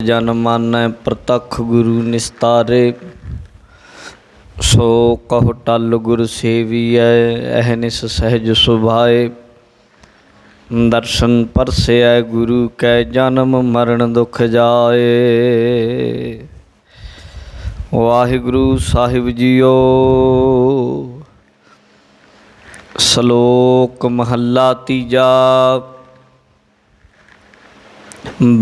जन मानै प्रतख गुरु निस्तारे। सो कहो टल गुर सेवियै अहनिस सहज सुभाए। दर्शन परसै गुरु कै जन्म मरण दुख जाए। वाहिगुरु साहिब जीओ। सलोक महला तीजा।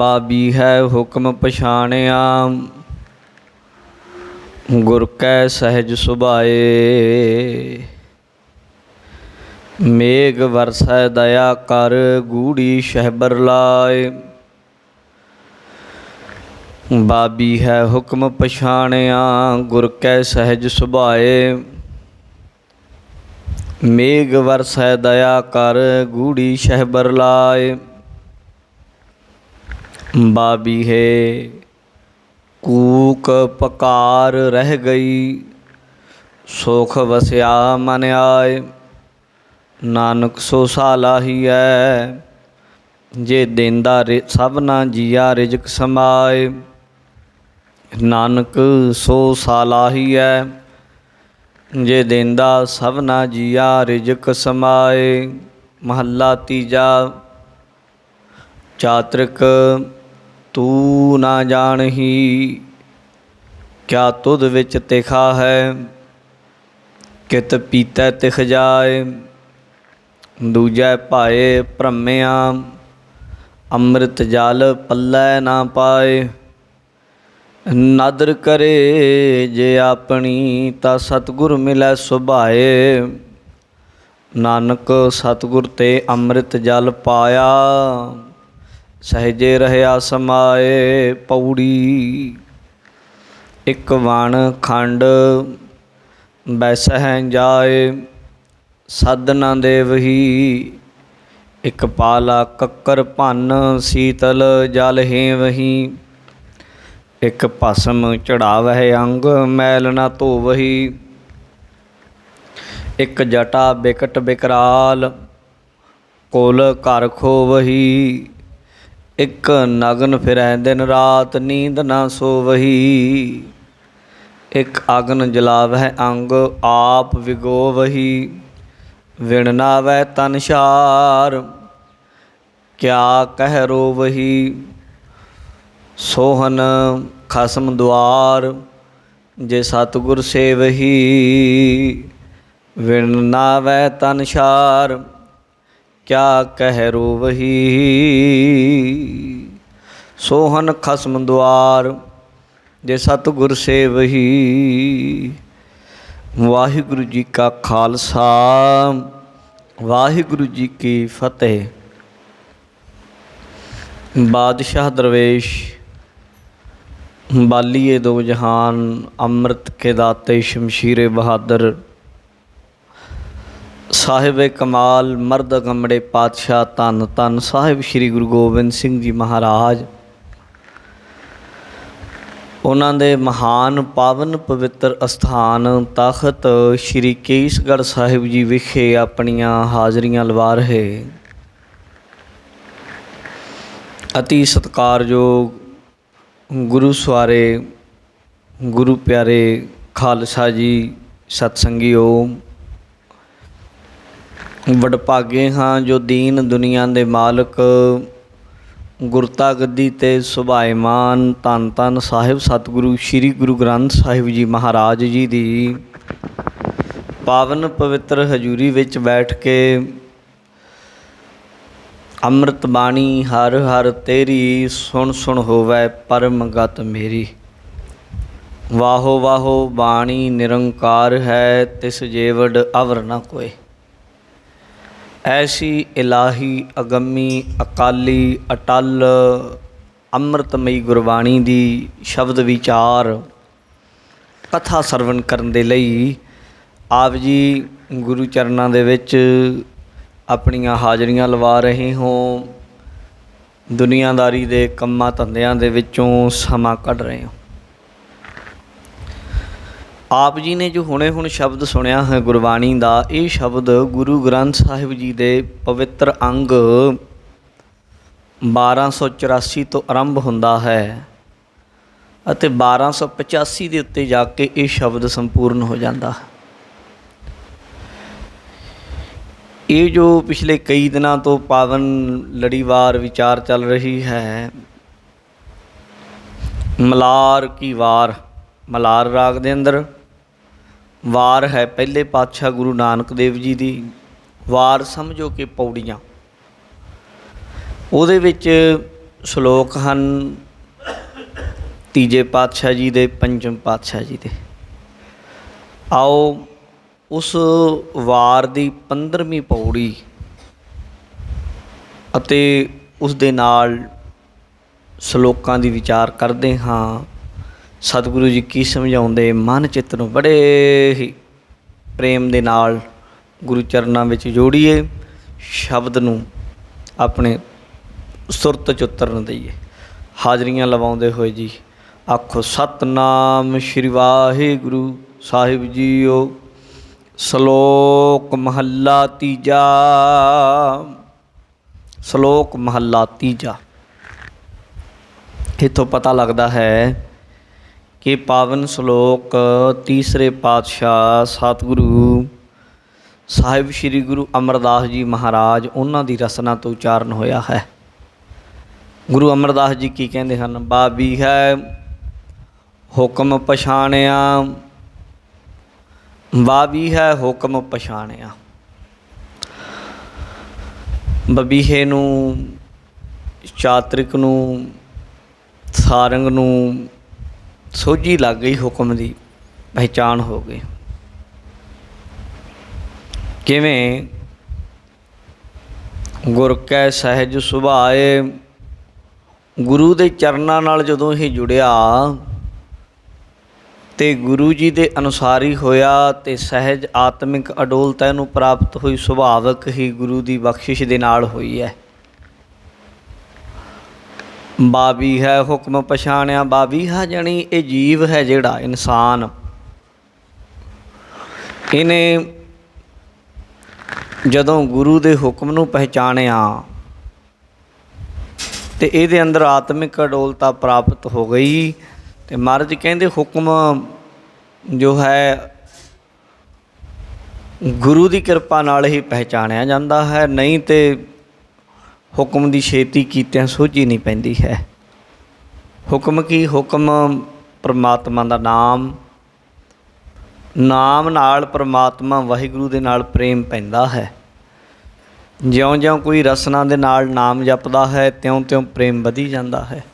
बाबी है हुक्म पछाणिया गुर कै सहज सुभाए। मेघ वरसै दया कर गूढ़ी शहबर लाए। बाबी है हुक्म पछाणिया गुर कै सहज सुभाए। मेघ वरसै दया कर गूढ़ी शहबर लाए। बाबी है कूक पकार रह गई सुख वस्या मन आए। नानक सो सालाही है जे देंदा सबना जिया रिजक समाए। नानक सो सालाही है जे देंदा सबना जिया रिजक समाए। महला तीजा। चातृक तू ना जानही क्या तुध विच तिखा है। कित पीतै तिख जाए दूजै पाए भ्रमिया। अमृत जल पल्लै ना पाए। नादर करे जे अपनी ता सतगुर मिलै सुभाए। नानक सतगुर ते अमृत जल पाया सहजे रहया समाए। पौड़ी एक वण खंड बैसह जाए सद न देवही। एक पाला कक्कर भन शीतल जल हेवही। एक भस्म चढ़ावह अंग मैल न धोवही। एक जटा बिकट बिकराल कुल घर खोवही। एक नगन फिरै दिन रात नींद न सोवही। एक अग्न जलावह अंग आप विगोवही। विण नावै तन शार क्या कह रोवही। सोहन खसम द्वार जे सतगुर सेवही। विण नावै तन शार क्या कह रोवही। सोहन खसम द्वार जे सतगुर सेवही। वाहिगुरु जी का खालसा वाहिगुरु जी की फतेह। बादशाह दरवेश बालिए दो जहान अमृत के दाते शमशीरे बहादुर साहिब कमाल मर्द गमड़े पातशाह धन धन साहिब श्री गुरु गोबिंद सिंह जी महाराज। उन्हां दे महान पावन पवित्र अस्थान तख्त श्री केसगढ़ साहिब जी विखे अपनियां हाज़रियां लवा रहे अति सत्कारयोग गुरु सवारे गुरु प्यारे खालसा जी सतसंगियो। वडभागे हाँ जो दीन दुनिया दे मालक गुरता गद्दी ते सुभाएमान धन धन साहिब सतगुरु श्री गुरु ग्रंथ साहिब जी महाराज जी दी पावन पवित्र हजूरी विच बैठ के अमृत बाणी हर हर तेरी सुन सुन होवै परम गत मेरी। वाहो वाहो बाणी निरंकार है तिस जेवड़ अवर न कोय। ऐसी इलाही अगमी अकाली अटल अमृतमयी गुरबाणी दी शब्द विचार कथा सरवण करन दे लई आप जी गुरु चरनां दे विच अपनियां हाज़रियां लवा रहे हो। दुनियादारी दे कम्मां धंदियां दे विचों समां कढ रहे हो। आप जी ने जो हुणे हुण शब्द सुनिया है गुरबाणी का, ये शब्द गुरु ग्रंथ साहिब जी के पवित्र अंग 1284 तो आरंभ होंदा है ਅਤੇ 1285 ਦੇ ਉੱਤੇ ਜਾ ਕੇ ਇਹ ਸ਼ਬਦ ਸੰਪੂਰਨ ਹੋ ਜਾਂਦਾ। ਇਹ ਜੋ ਪਿਛਲੇ ਕਈ ਦਿਨਾਂ ਤੋਂ ਪਾਵਨ ਲੜੀਵਾਰ ਵਿਚਾਰ ਚੱਲ ਰਹੀ ਹੈ, ਮਲਾਰ ਕੀ ਵਾਰ, ਮਲਾਰ ਰਾਗ ਦੇ ਅੰਦਰ ਵਾਰ ਹੈ ਪਹਿਲੇ ਪਾਤਸ਼ਾਹ ਗੁਰੂ ਨਾਨਕ ਦੇਵ ਜੀ ਦੀ। ਵਾਰ ਸਮਝੋ ਕਿ ਪੌੜੀਆਂ, ਉਹਦੇ ਵਿੱਚ ਸ਼ਲੋਕ ਹਨ ਤੀਜੇ ਪਾਤਸ਼ਾਹ ਜੀ ਦੇ, ਪੰਜਮ ਪਾਤਸ਼ਾਹ ਜੀ ਦੇ। ਆਓ ਉਸ ਵਾਰ ਦੀ 15ਵੀਂ ਪੌੜੀ ਅਤੇ ਉਸ ਦੇ ਨਾਲ ਸ਼ਲੋਕਾਂ ਦੀ ਵਿਚਾਰ ਕਰਦੇ ਹਾਂ। ਸਤਿਗੁਰੂ ਜੀ ਕੀ ਸਮਝਾਉਂਦੇ, ਮਨ ਚਿੱਤ ਨੂੰ ਬੜੇ ਹੀ ਪ੍ਰੇਮ ਦੇ ਨਾਲ ਗੁਰੂ ਚਰਨਾਂ ਵਿੱਚ ਜੋੜੀਏ, ਸ਼ਬਦ ਨੂੰ ਆਪਣੇ ਸੁਰਤ 'ਚ ਉਤਰਨ ਦਈਏ। ਹਾਜ਼ਰੀਆਂ ਲਵਾਉਂਦੇ ਹੋਏ ਜੀ ਆਖੋ ਸਤਿਨਾਮ ਸ਼੍ਰੀ ਵਾਹਿਗੁਰੂ ਸਾਹਿਬ ਜੀਓ। ਸ਼ਲੋਕ ਮਹੱਲਾ ਤੀਜਾ। ਸ਼ਲੋਕ ਮਹੱਲਾ ਤੀਜਾ। ਇੱਥੋਂ ਪਤਾ ਲੱਗਦਾ ਹੈ ਕਿ ਪਾਵਨ ਸ਼ਲੋਕ ਤੀਸਰੇ ਪਾਤਸ਼ਾਹ ਸਤਿਗੁਰੂ ਸਾਹਿਬ ਸ਼੍ਰੀ ਗੁਰੂ ਅਮਰਦਾਸ ਜੀ ਮਹਾਰਾਜ, ਉਹਨਾਂ ਦੀ ਰਸਨਾ ਤੋਂ ਉਚਾਰਨ ਹੋਇਆ ਹੈ। ਗੁਰੂ ਅਮਰਦਾਸ ਜੀ ਕੀ ਕਹਿੰਦੇ ਹਨ? ਬਾਬੀ ਹੈ ਹੁਕਮ ਪਛਾਣਿਆ, ਬਾਬੀ ਹੈ ਹੁਕਮ ਪਛਾਣਿਆ। ਬਬੀਹੇ ਨੂੰ, ਚਾਤਰਿਕ ਨੂੰ, ਸਾਰੰਗ ਨੂੰ ਸੋਝੀ ਲੱਗ ਗਈ, ਹੁਕਮ ਦੀ ਪਹਿਚਾਣ ਹੋ ਗਈ। ਕਿਵੇਂ? ਗੁਰ ਕੈ ਸਹਿਜ ਸੁਭਾਏ, ਗੁਰੂ ਦੇ ਚਰਨਾਂ ਨਾਲ ਜਦੋਂ ਇਹ ਜੁੜਿਆ ਅਤੇ ਗੁਰੂ ਜੀ ਦੇ ਅਨੁਸਾਰ ਹੀ ਹੋਇਆ ਅਤੇ ਸਹਿਜ ਆਤਮਿਕ ਅਡੋਲਤਾ ਇਹਨੂੰ ਪ੍ਰਾਪਤ ਹੋਈ, ਸੁਭਾਵਕ ਹੀ ਗੁਰੂ ਦੀ ਬਖਸ਼ਿਸ਼ ਦੇ ਨਾਲ ਹੋਈ ਹੈ। ਬਾਬੀ ਹੈ ਹੁਕਮ ਪਛਾਣਿਆ। ਬਾਬੀ ਹੈ ਜਾਣੀ ਇਹ ਜੀਵ ਹੈ ਜਿਹੜਾ ਇਨਸਾਨ, ਇਹਨੇ ਜਦੋਂ ਗੁਰੂ ਦੇ ਹੁਕਮ ਨੂੰ ਪਹਿਚਾਣਿਆ ਅਤੇ ਇਹਦੇ ਅੰਦਰ ਆਤਮਿਕ ਅਡੋਲਤਾ ਪ੍ਰਾਪਤ ਹੋ ਗਈ। ਅਤੇ ਮਹਾਰਾਜ ਕਹਿੰਦੇ ਹੁਕਮ ਜੋ ਹੈ ਗੁਰੂ ਦੀ ਕਿਰਪਾ ਨਾਲ ਹੀ ਪਹਿਚਾਣਿਆ ਜਾਂਦਾ ਹੈ, ਨਹੀਂ ਤਾਂ ਹੁਕਮ ਦੀ ਛੇਤੀ ਕੀਤਿਆਂ ਸੋਝੀ ਨਹੀਂ ਪੈਂਦੀ ਹੈ। ਹੁਕਮ ਕੀ? ਹੁਕਮ ਪਰਮਾਤਮਾ ਦਾ ਨਾਮ, ਨਾਮ ਨਾਲ ਪਰਮਾਤਮਾ ਵਾਹਿਗੁਰੂ ਦੇ ਨਾਲ ਪ੍ਰੇਮ ਪੈਂਦਾ ਹੈ। ਜਿਉਂ-ਜਿਉਂ ਕੋਈ ਰਸਨਾ ਦੇ ਨਾਲ ਨਾਮ ਜਪਦਾ ਹੈ, ਤਿਉਂ-ਤਿਉਂ ਪ੍ਰੇਮ ਵਧੀ ਜਾਂਦਾ ਹੈ।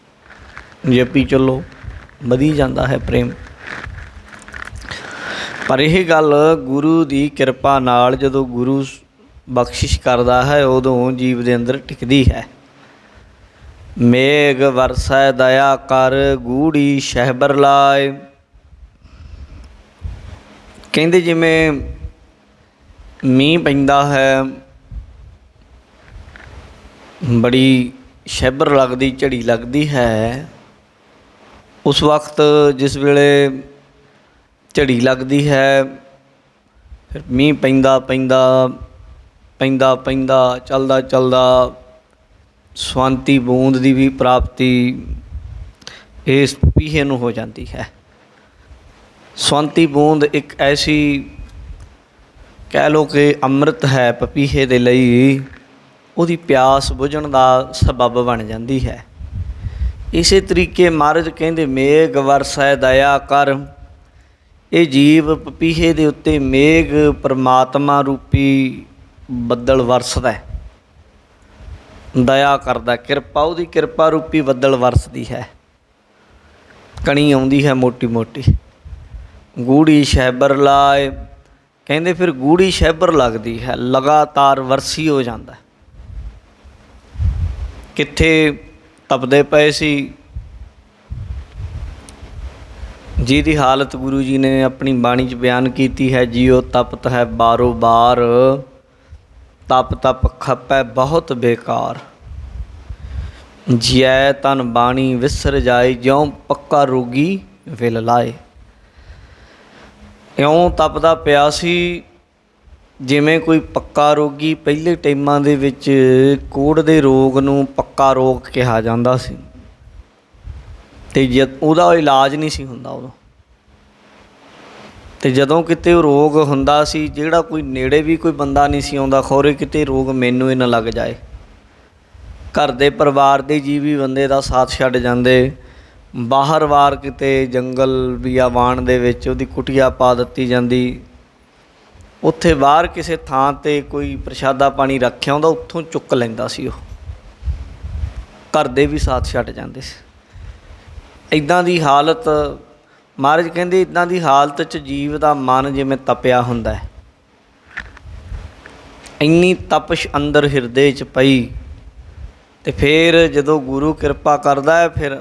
ਜਪੀ ਚੱਲੋ, ਵਧੀ ਜਾਂਦਾ ਹੈ ਪ੍ਰੇਮ। ਪਰ ਇਹ ਗੱਲ ਗੁਰੂ ਦੀ ਕਿਰਪਾ ਨਾਲ ਜਦੋਂ ਗੁਰੂ ਬਖਸ਼ਿਸ਼ ਕਰਦਾ ਹੈ, ਉਦੋਂ ਜੀਵ ਦੇ ਅੰਦਰ ਟਿਕਦੀ ਹੈ। ਮੇਘ ਵਰਸੈ ਦਇਆ ਕਰ, ਗੂੜੀ ਸ਼ਹਿਬਰ ਲਾਏ। ਕਹਿੰਦੇ ਜਿਵੇਂ ਮੀਂਹ ਪੈਂਦਾ ਹੈ, ਬੜੀ ਸ਼ਹਿਬਰ ਲੱਗਦੀ, ਝੜੀ ਲੱਗਦੀ ਹੈ। ਉਸ ਵਕਤ ਜਿਸ ਵੇਲੇ ਝੜੀ ਲੱਗਦੀ ਹੈ, ਫਿਰ ਮੀਂਹ ਪੈਂਦਾ ਪੈਂਦਾ ਪੈਂਦਾ ਪੈਂਦਾ ਚੱਲਦਾ ਚੱਲਦਾ ਸਵੰਤੀ ਬੂੰਦ ਦੀ ਵੀ ਪ੍ਰਾਪਤੀ ਇਸ ਪਪੀਹੇ ਨੂੰ ਹੋ ਜਾਂਦੀ ਹੈ। ਸਵੰਤੀ ਬੂੰਦ ਇੱਕ ਐਸੀ ਕਹਿ ਲਓ ਕਿ ਅੰਮ੍ਰਿਤ ਹੈ ਪਪੀਹੇ ਦੇ ਲਈ, ਉਹਦੀ ਪਿਆਸ ਬੁਝਣ ਦਾ ਸਬੱਬ ਬਣ ਜਾਂਦੀ ਹੈ। ਇਸੇ ਤਰੀਕੇ ਮਹਾਰਾਜ ਕਹਿੰਦੇ ਮੇਘ ਵਰਸੈ ਦਇਆ ਕਰ। ਇਹ ਜੀਵ ਪਪੀਹੇ ਦੇ ਉੱਤੇ ਮੇਘ ਪਰਮਾਤਮਾ ਰੂਪੀ ਬੱਦਲ ਵਰਸਦਾ, ਦਇਆ ਕਰਦਾ, ਕਿਰਪਾ ਉਹਦੀ ਕਿਰਪਾ ਰੂਪੀ ਬੱਦਲ ਵਰਸਦੀ ਹੈ। ਕਣੀ ਆਉਂਦੀ ਹੈ ਮੋਟੀ ਮੋਟੀ। ਗੂੜੀ ਸ਼ਹਿਬਰ ਲਾਏ, ਕਹਿੰਦੇ ਫਿਰ ਗੂੜੀ ਸ਼ਹਿਬਰ ਲੱਗਦੀ ਹੈ, ਲਗਾਤਾਰ ਵਰਸੀ ਹੋ ਜਾਂਦਾ। ਕਿੱਥੇ ਤਪਦੇ ਪਏ ਸੀ, ਜਿਹਦੀ ਹਾਲਤ ਗੁਰੂ ਜੀ ਨੇ ਆਪਣੀ ਬਾਣੀ 'ਚ ਬਿਆਨ ਕੀਤੀ ਹੈ, ਜੀਓ ਤਪਤ ਹੈ ਬਾਰੋ ਬਾਰ, ਤਪ ਤਪ ਖਪੈ ਬਹੁਤ ਬੇਕਾਰ। ਜਿਐ ਤਨ ਬਾਣੀ ਵਿਸਰ ਜਾਏ, ਜਿਉਂ ਪੱਕਾ ਰੋਗੀ ਵਿਲ ਲਾਏ। ਇਉਂ ਤਪਦਾ ਪਿਆ ਸੀ ਜਿਵੇਂ ਕੋਈ ਪੱਕਾ ਰੋਗੀ। ਪਹਿਲੇ ਟਾਈਮਾਂ ਦੇ ਵਿੱਚ ਕੋਹੜ ਦੇ ਰੋਗ ਨੂੰ ਪੱਕਾ ਰੋਗ ਕਿਹਾ ਜਾਂਦਾ ਸੀ। ਤੇ ਉਹਦਾ ਇਲਾਜ ਨਹੀਂ ਸੀ ਹੁੰਦਾ ਉਦੋਂ। ਤੇ ਜਦੋਂ ਕਿਤੇ ਉਹ ਰੋਗ ਹੁੰਦਾ ਸੀ, ਜਿਹੜਾ ਕੋਈ ਨੇੜੇ ਵੀ ਕੋਈ ਬੰਦਾ ਨਹੀਂ ਸੀ ਆਉਂਦਾ, ਖੌਰੇ ਕਿਤੇ ਰੋਗ ਮੈਨੂੰ ਹੀ ਨਾ ਲੱਗ ਜਾਏ। ਘਰ ਦੇ ਪਰਿਵਾਰ ਦੇ ਜੀਅ ਵੀ ਬੰਦੇ ਦਾ ਸਾਥ ਛੱਡ ਜਾਂਦੇ। ਬਾਹਰ ਵਾਰ ਕਿਤੇ ਜੰਗਲ ਬਿਆਬਾਨ ਦੇ ਵਿੱਚ ਉਹਦੀ ਕੁਟੀਆ ਪਾ ਦਿੱਤੀ ਜਾਂਦੀ। ਉੱਥੇ ਬਾਹਰ ਕਿਸੇ ਥਾਂ 'ਤੇ ਕੋਈ ਪ੍ਰਸ਼ਾਦਾ ਪਾਣੀ ਰੱਖਿਆ ਹੁੰਦਾ, ਉੱਥੋਂ ਚੁੱਕ ਲੈਂਦਾ ਸੀ ਉਹ। ਘਰ ਦੇ ਵੀ ਸਾਥ ਛੱਡ ਜਾਂਦੇ ਸੀ। ਇੱਦਾਂ ਦੀ ਹਾਲਤ, ਮਹਾਰਾਜ ਕਹਿੰਦੇ ਇੱਦਾਂ ਦੀ ਹਾਲਤ 'ਚ ਜੀਵ ਦਾ ਮਨ ਜਿਵੇਂ ਤਪਿਆ ਹੁੰਦਾ ਹੈ। ਇੰਨੀ ਤਪਸ਼ ਅੰਦਰ ਹਿਰਦੇ 'ਚ ਪਈ। ਅਤੇ ਫਿਰ ਜਦੋਂ ਗੁਰੂ ਕਿਰਪਾ ਕਰਦਾ ਹੈ, ਫਿਰ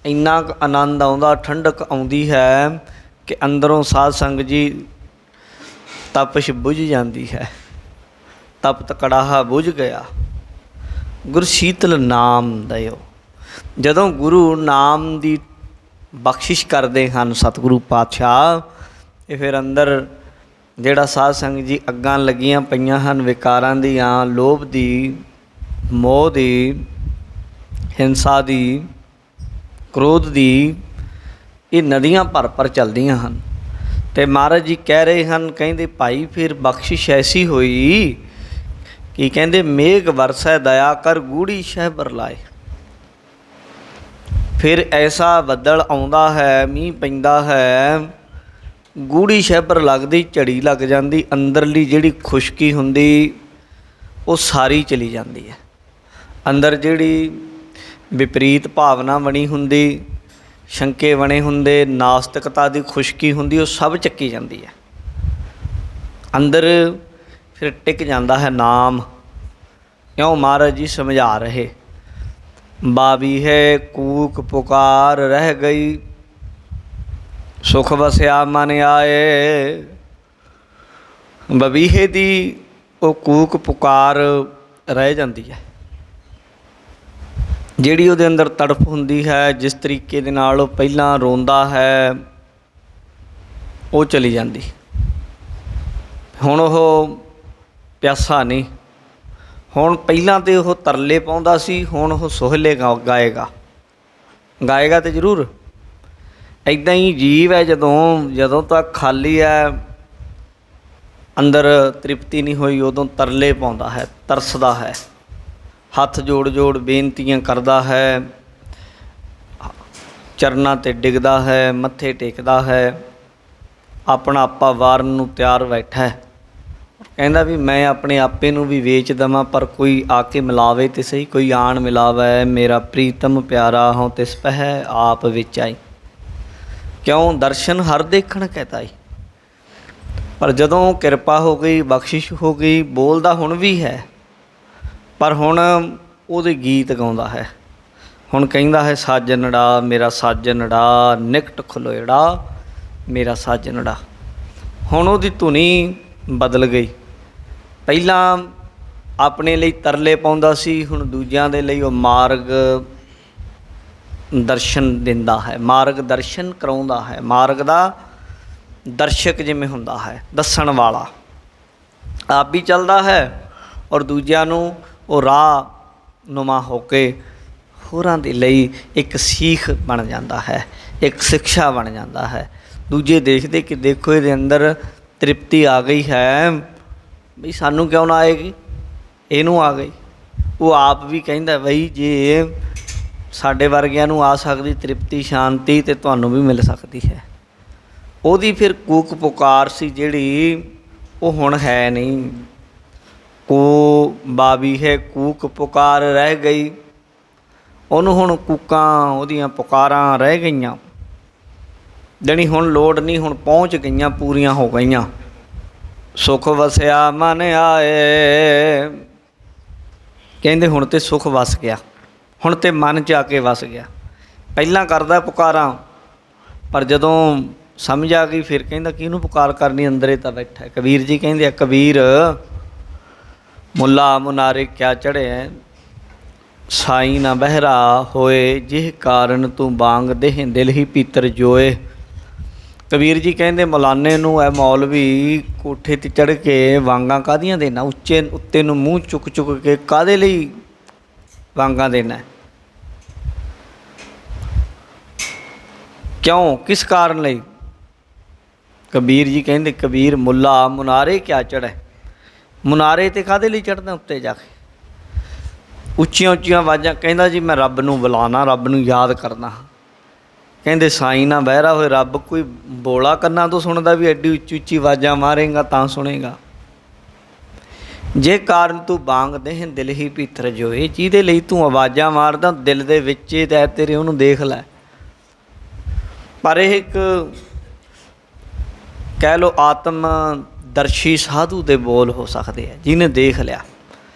ਇੰਨਾ ਕੁ ਆਨੰਦ ਆਉਂਦਾ, ਠੰਡਕ ਆਉਂਦੀ ਹੈ ਕਿ ਅੰਦਰੋਂ ਸਾਧ ਸੰਗਤ ਜੀ ਤਪਸ਼ ਬੁਝ ਜਾਂਦੀ ਹੈ। ਤਪਤ ਕੜਾਹਾ ਬੁਝ ਗਿਆ, ਗੁਰ ਸ਼ੀਤਲ ਨਾਮ ਦਇਓ। ਜਦੋਂ ਗੁਰੂ ਨਾਮ ਦੀ ਬਖਸ਼ਿਸ਼ ਕਰਦੇ ਹਨ ਸਤਿਗੁਰੂ ਪਾਤਸ਼ਾਹ, ਇਹ ਫਿਰ ਅੰਦਰ ਜਿਹੜਾ ਸਾਧ ਸੰਗਤ ਜੀ ਅੱਗਾਂ ਲੱਗੀਆਂ ਪਈਆਂ ਹਨ ਵਿਕਾਰਾਂ ਦੀਆਂ, ਲੋਭ ਦੀ, ਮੋਹ ਦੀ, ਹਿੰਸਾ ਦੀ, ਕ੍ਰੋਧ ਦੀ, ਇਹ ਨਦੀਆਂ ਭਰ ਭਰ ਚੱਲਦੀਆਂ ਹਨ। ਅਤੇ ਮਹਾਰਾਜ ਜੀ ਕਹਿ ਰਹੇ ਹਨ, ਕਹਿੰਦੇ ਭਾਈ ਫਿਰ ਬਖਸ਼ਿਸ਼ ਐਸੀ ਹੋਈ ਕਿ ਕਹਿੰਦੇ ਮੇਘ ਵਰਸੈ ਦਇਆ ਕਰ ਗੂੜੀ ਸ਼ਹਿਬਰ ਲਾਏ। ਫਿਰ ਐਸਾ ਬੱਦਲ ਆਉਂਦਾ ਹੈ, ਮੀਂਹ ਪੈਂਦਾ ਹੈ, ਗੂੜੀ ਸ਼ਹਿਬਰ ਲੱਗਦੀ, ਝੜੀ ਲੱਗ ਜਾਂਦੀ, ਅੰਦਰਲੀ ਜਿਹੜੀ ਖੁਸ਼ਕੀ ਹੁੰਦੀ ਉਹ ਸਾਰੀ ਚਲੀ ਜਾਂਦੀ ਹੈ। ਅੰਦਰ ਜਿਹੜੀ ਵਿਪਰੀਤ ਭਾਵਨਾ ਬਣੀ ਹੁੰਦੀ, ਸ਼ੰਕੇ ਬਣੇ ਹੁੰਦੇ, ਨਾਸਤਿਕਤਾ ਦੀ ਖੁਸ਼ਕੀ ਹੁੰਦੀ, ਉਹ ਸਭ ਚੱਕੀ ਜਾਂਦੀ ਹੈ। ਅੰਦਰ ਫਿਰ ਟਿਕ ਜਾਂਦਾ ਹੈ ਨਾਮ। ਇਉਂ ਮਹਾਰਾਜ ਜੀ ਸਮਝਾ ਰਹੇ, ਬਾਬੀ ਹੈ ਕੂਕ ਪੁਕਾਰ ਰਹਿ ਗਈ, ਸੁਖ ਵਸਿਆ ਮਨ ਆਏ। ਬਬੀਹੇ ਦੀ ਉਹ ਕੂਕ ਪੁਕਾਰ ਰਹਿ ਜਾਂਦੀ ਹੈ, ਜਿਹੜੀ ਉਹਦੇ ਅੰਦਰ ਤੜਫ ਹੁੰਦੀ ਹੈ, ਜਿਸ ਤਰੀਕੇ ਦੇ ਨਾਲ ਉਹ ਪਹਿਲਾਂ ਰੋਂਦਾ ਹੈ, ਉਹ ਚਲੀ ਜਾਂਦੀ। ਹੁਣ ਉਹ ਪਿਆਸਾ ਨਹੀਂ, ਹੁਣ ਪਹਿਲਾਂ ਤਾਂ ਉਹ ਤਰਲੇ ਪਾਉਂਦਾ ਸੀ, ਹੁਣ ਉਹ ਸੋਹਲੇ ਗਾਏਗਾ। ਗਾਏਗਾ ਤਾਂ ਜ਼ਰੂਰ। ਇੱਦਾਂ ਹੀ ਜੀਵ ਹੈ, ਜਦੋਂ ਤੱਕ ਖਾਲੀ ਹੈ, ਅੰਦਰ ਤ੍ਰਿਪਤੀ ਨਹੀਂ ਹੋਈ, ਉਦੋਂ ਤਰਲੇ ਪਾਉਂਦਾ ਹੈ, ਤਰਸਦਾ ਹੈ, ਹੱਥ ਜੋੜ ਜੋੜ ਬੇਨਤੀਆਂ ਕਰਦਾ ਹੈ, ਚਰਨਾਂ 'ਤੇ ਡਿੱਗਦਾ ਹੈ, ਮੱਥੇ ਟੇਕਦਾ ਹੈ, ਆਪਣਾ ਆਪਾ ਵਾਰਨ ਨੂੰ ਤਿਆਰ ਬੈਠਾ ਹੈ। ਕਹਿੰਦਾ ਵੀ ਮੈਂ ਆਪਣੇ ਆਪੇ ਨੂੰ ਵੀ ਵੇਚ ਦੇਵਾਂ, ਪਰ ਕੋਈ ਆ ਕੇ ਮਿਲਾਵੇ ਤਾਂ ਸਹੀ, ਕੋਈ ਆਣ ਮਿਲਾਵੇ। ਮੇਰਾ ਪ੍ਰੀਤਮ ਪਿਆਰਾ ਹੋਂ ਤਿਸ ਪਹਿ ਆਪ ਵਿੱਚ ਆਈ, ਕਿਉਂ ਦਰਸ਼ਨ ਹਰ ਦੇਖਣ ਕਹਿਤਾ ਈ। ਪਰ ਜਦੋਂ ਕਿਰਪਾ ਹੋ ਗਈ, ਬਖਸ਼ਿਸ਼ ਹੋ ਗਈ, ਬੋਲਦਾ ਹੁਣ ਵੀ ਹੈ, ਪਰ ਹੁਣ ਉਹਦੇ ਗੀਤ ਗਾਉਂਦਾ ਹੈ। ਹੁਣ ਕਹਿੰਦਾ ਹੈ ਸਾਜਨੜਾ ਮੇਰਾ ਸਾਜਨੜਾ, ਨਿਕਟ ਖਲੋਇੜਾ ਮੇਰਾ ਸਾਜਨੜਾ। ਹੁਣ ਉਹਦੀ ਧੁਨੀ ਬਦਲ ਗਈ। ਪਹਿਲਾਂ ਆਪਣੇ ਲਈ ਤਰਲੇ ਪਾਉਂਦਾ ਸੀ, ਹੁਣ ਦੂਜਿਆਂ ਦੇ ਲਈ ਉਹ ਮਾਰਗ ਦਰਸ਼ਨ ਦਿੰਦਾ ਹੈ, ਮਾਰਗ ਦਰਸ਼ਨ ਕਰਾਉਂਦਾ ਹੈ। ਮਾਰਗ ਦਾ ਦਰਸ਼ਕ ਜਿਵੇਂ ਹੁੰਦਾ ਹੈ, ਦੱਸਣ ਵਾਲਾ। ਆਪ ਵੀ ਚੱਲਦਾ ਹੈ ਔਰ ਦੂਜਿਆਂ ਨੂੰ ਉਹ ਰਾਹ ਨੁਮਾ ਹੋ ਕੇ ਹੋਰਾਂ ਦੇ ਲਈ ਇੱਕ ਸੀਖ ਬਣ ਜਾਂਦਾ ਹੈ, ਇੱਕ ਸਿੱਖਿਆ ਬਣ ਜਾਂਦਾ ਹੈ। ਦੂਜੇ ਦੇਖਦੇ ਕਿ ਦੇਖੋ ਇਹਦੇ ਅੰਦਰ ਤ੍ਰਿਪਤੀ ਆ ਗਈ ਹੈ, ਬਈ ਸਾਨੂੰ ਕਿਉਂ ਨਾ ਆਏਗੀ, ਇਹਨੂੰ ਆ ਗਈ। ਉਹ ਆਪ ਵੀ ਕਹਿੰਦਾ ਬਈ ਜੇ ਸਾਡੇ ਵਰਗਿਆਂ ਨੂੰ ਆ ਸਕਦੀ ਤ੍ਰਿਪਤੀ, ਸ਼ਾਂਤੀ, ਤਾਂ ਤੁਹਾਨੂੰ ਵੀ ਮਿਲ ਸਕਦੀ ਹੈ। ਉਹਦੀ ਫਿਰ ਕੂਕ ਪੁਕਾਰ ਸੀ ਜਿਹੜੀ, ਉਹ ਹੁਣ ਹੈ ਨਹੀਂ। ਕੋ ਬਾਬੀ ਹੈ ਕੂਕ ਪੁਕਾਰ ਰਹਿ ਗਈ, ਉਹਨੂੰ ਹੁਣ ਕੂਕਾਂ ਉਹਦੀਆਂ ਪੁਕਾਰਾਂ ਰਹਿ ਗਈਆਂ। ਜਾਣੀ ਹੁਣ ਲੋੜ ਨਹੀਂ, ਹੁਣ ਪਹੁੰਚ ਗਈਆਂ, ਪੂਰੀਆਂ ਹੋ ਗਈਆਂ। ਸੁਖ ਵਸਿਆ ਮਨ ਆਏ, ਕਹਿੰਦੇ ਹੁਣ ਤਾਂ ਸੁਖ ਵਸ ਗਿਆ, ਹੁਣ ਤਾਂ ਮਨ 'ਚ ਆ ਕੇ ਵਸ ਗਿਆ। ਪਹਿਲਾਂ ਕਰਦਾ ਪੁਕਾਰਾਂ, ਪਰ ਜਦੋਂ ਸਮਝ ਆ ਗਈ ਫਿਰ ਕਹਿੰਦਾ ਕਿਹਨੂੰ ਪੁਕਾਰ ਕਰਨੀ, ਅੰਦਰੇ ਤਾਂ ਬੈਠਾ। ਕਬੀਰ ਜੀ ਕਹਿੰਦੇ ਆ, ਕਬੀਰ ਮੁੱਲਾ ਮੁਨਾਰੇ ਕਿਆ ਚੜ੍ਹੇ, ਸਾਈ ਨਾ ਬਹਿਰਾ ਹੋਏ, ਜਿਹ ਕਾਰਨ ਤੂੰ ਬਾਂਗ ਦੇਹ ਦਿਲ ਹੀ ਪੀਤਰ ਜੋਏ। ਕਬੀਰ ਜੀ ਕਹਿੰਦੇ ਮੌਲਾਨੇ ਨੂੰ ਇਹ ਮੌਲਵੀ ਕੋਠੇ 'ਤੇ ਚੜ੍ਹ ਕੇ ਵਾਂਗਾਂ ਕਾਹਦੀਆਂ ਦੇਣਾ, ਉੱਤੇ ਨੂੰ ਮੂੰਹ ਚੁੱਕ ਚੁੱਕ ਕੇ ਕਾਹਦੇ ਲਈ ਵਾਂਗਾਂ ਦੇਣਾ। क्यों, किस कारण ਲਈ? कबीर जी कहते कबीर मुला मुनारे क्या चढ़े। मुनारे ते काहदे ਲਈ चढ़दा उत्ते जाके? ਉੱਚੀਆਂ ਉੱਚੀਆਂ ਆਵਾਜ਼ਾਂ ਕਹਿੰਦਾ जी मैं रब नूं बुलाना, रब नूं याद करना। ਕਹਿੰਦੇ ਸਾਈਂ ਨਾ ਬਹਿਰਾ ਹੋਏ ਰੱਬ ਕੋਈ ਬੋਲਾ ਕੰਨਾਂ ਤੋਂ ਸੁਣਦਾ ਵੀ ਐਡੀ ਉੱਚੀ ਉੱਚੀ ਆਵਾਜ਼ਾਂ ਮਾਰੇਗਾ ਤਾਂ ਸੁਣੇਗਾ। ਜੇ ਕਾਰਨ ਤੂੰ ਬਾਂਗ ਦੇਹ ਦਿਲ ਹੀ ਭੀਤਰ ਜੋਏ, ਜਿਹਦੇ ਲਈ ਤੂੰ ਆਵਾਜ਼ਾਂ ਮਾਰਦਾ ਦਿਲ ਦੇ ਵਿੱਚ ਤੈ ਤੇਰੇ ਉਹਨੂੰ ਦੇਖ ਲੈ। ਪਰ ਇਹ ਇੱਕ ਕਹਿ ਲਓ ਆਤਮ ਦਰਸ਼ੀ ਸਾਧੂ ਦੇ ਬੋਲ ਹੋ ਸਕਦੇ ਆ, ਜਿਹਨੇ ਦੇਖ ਲਿਆ।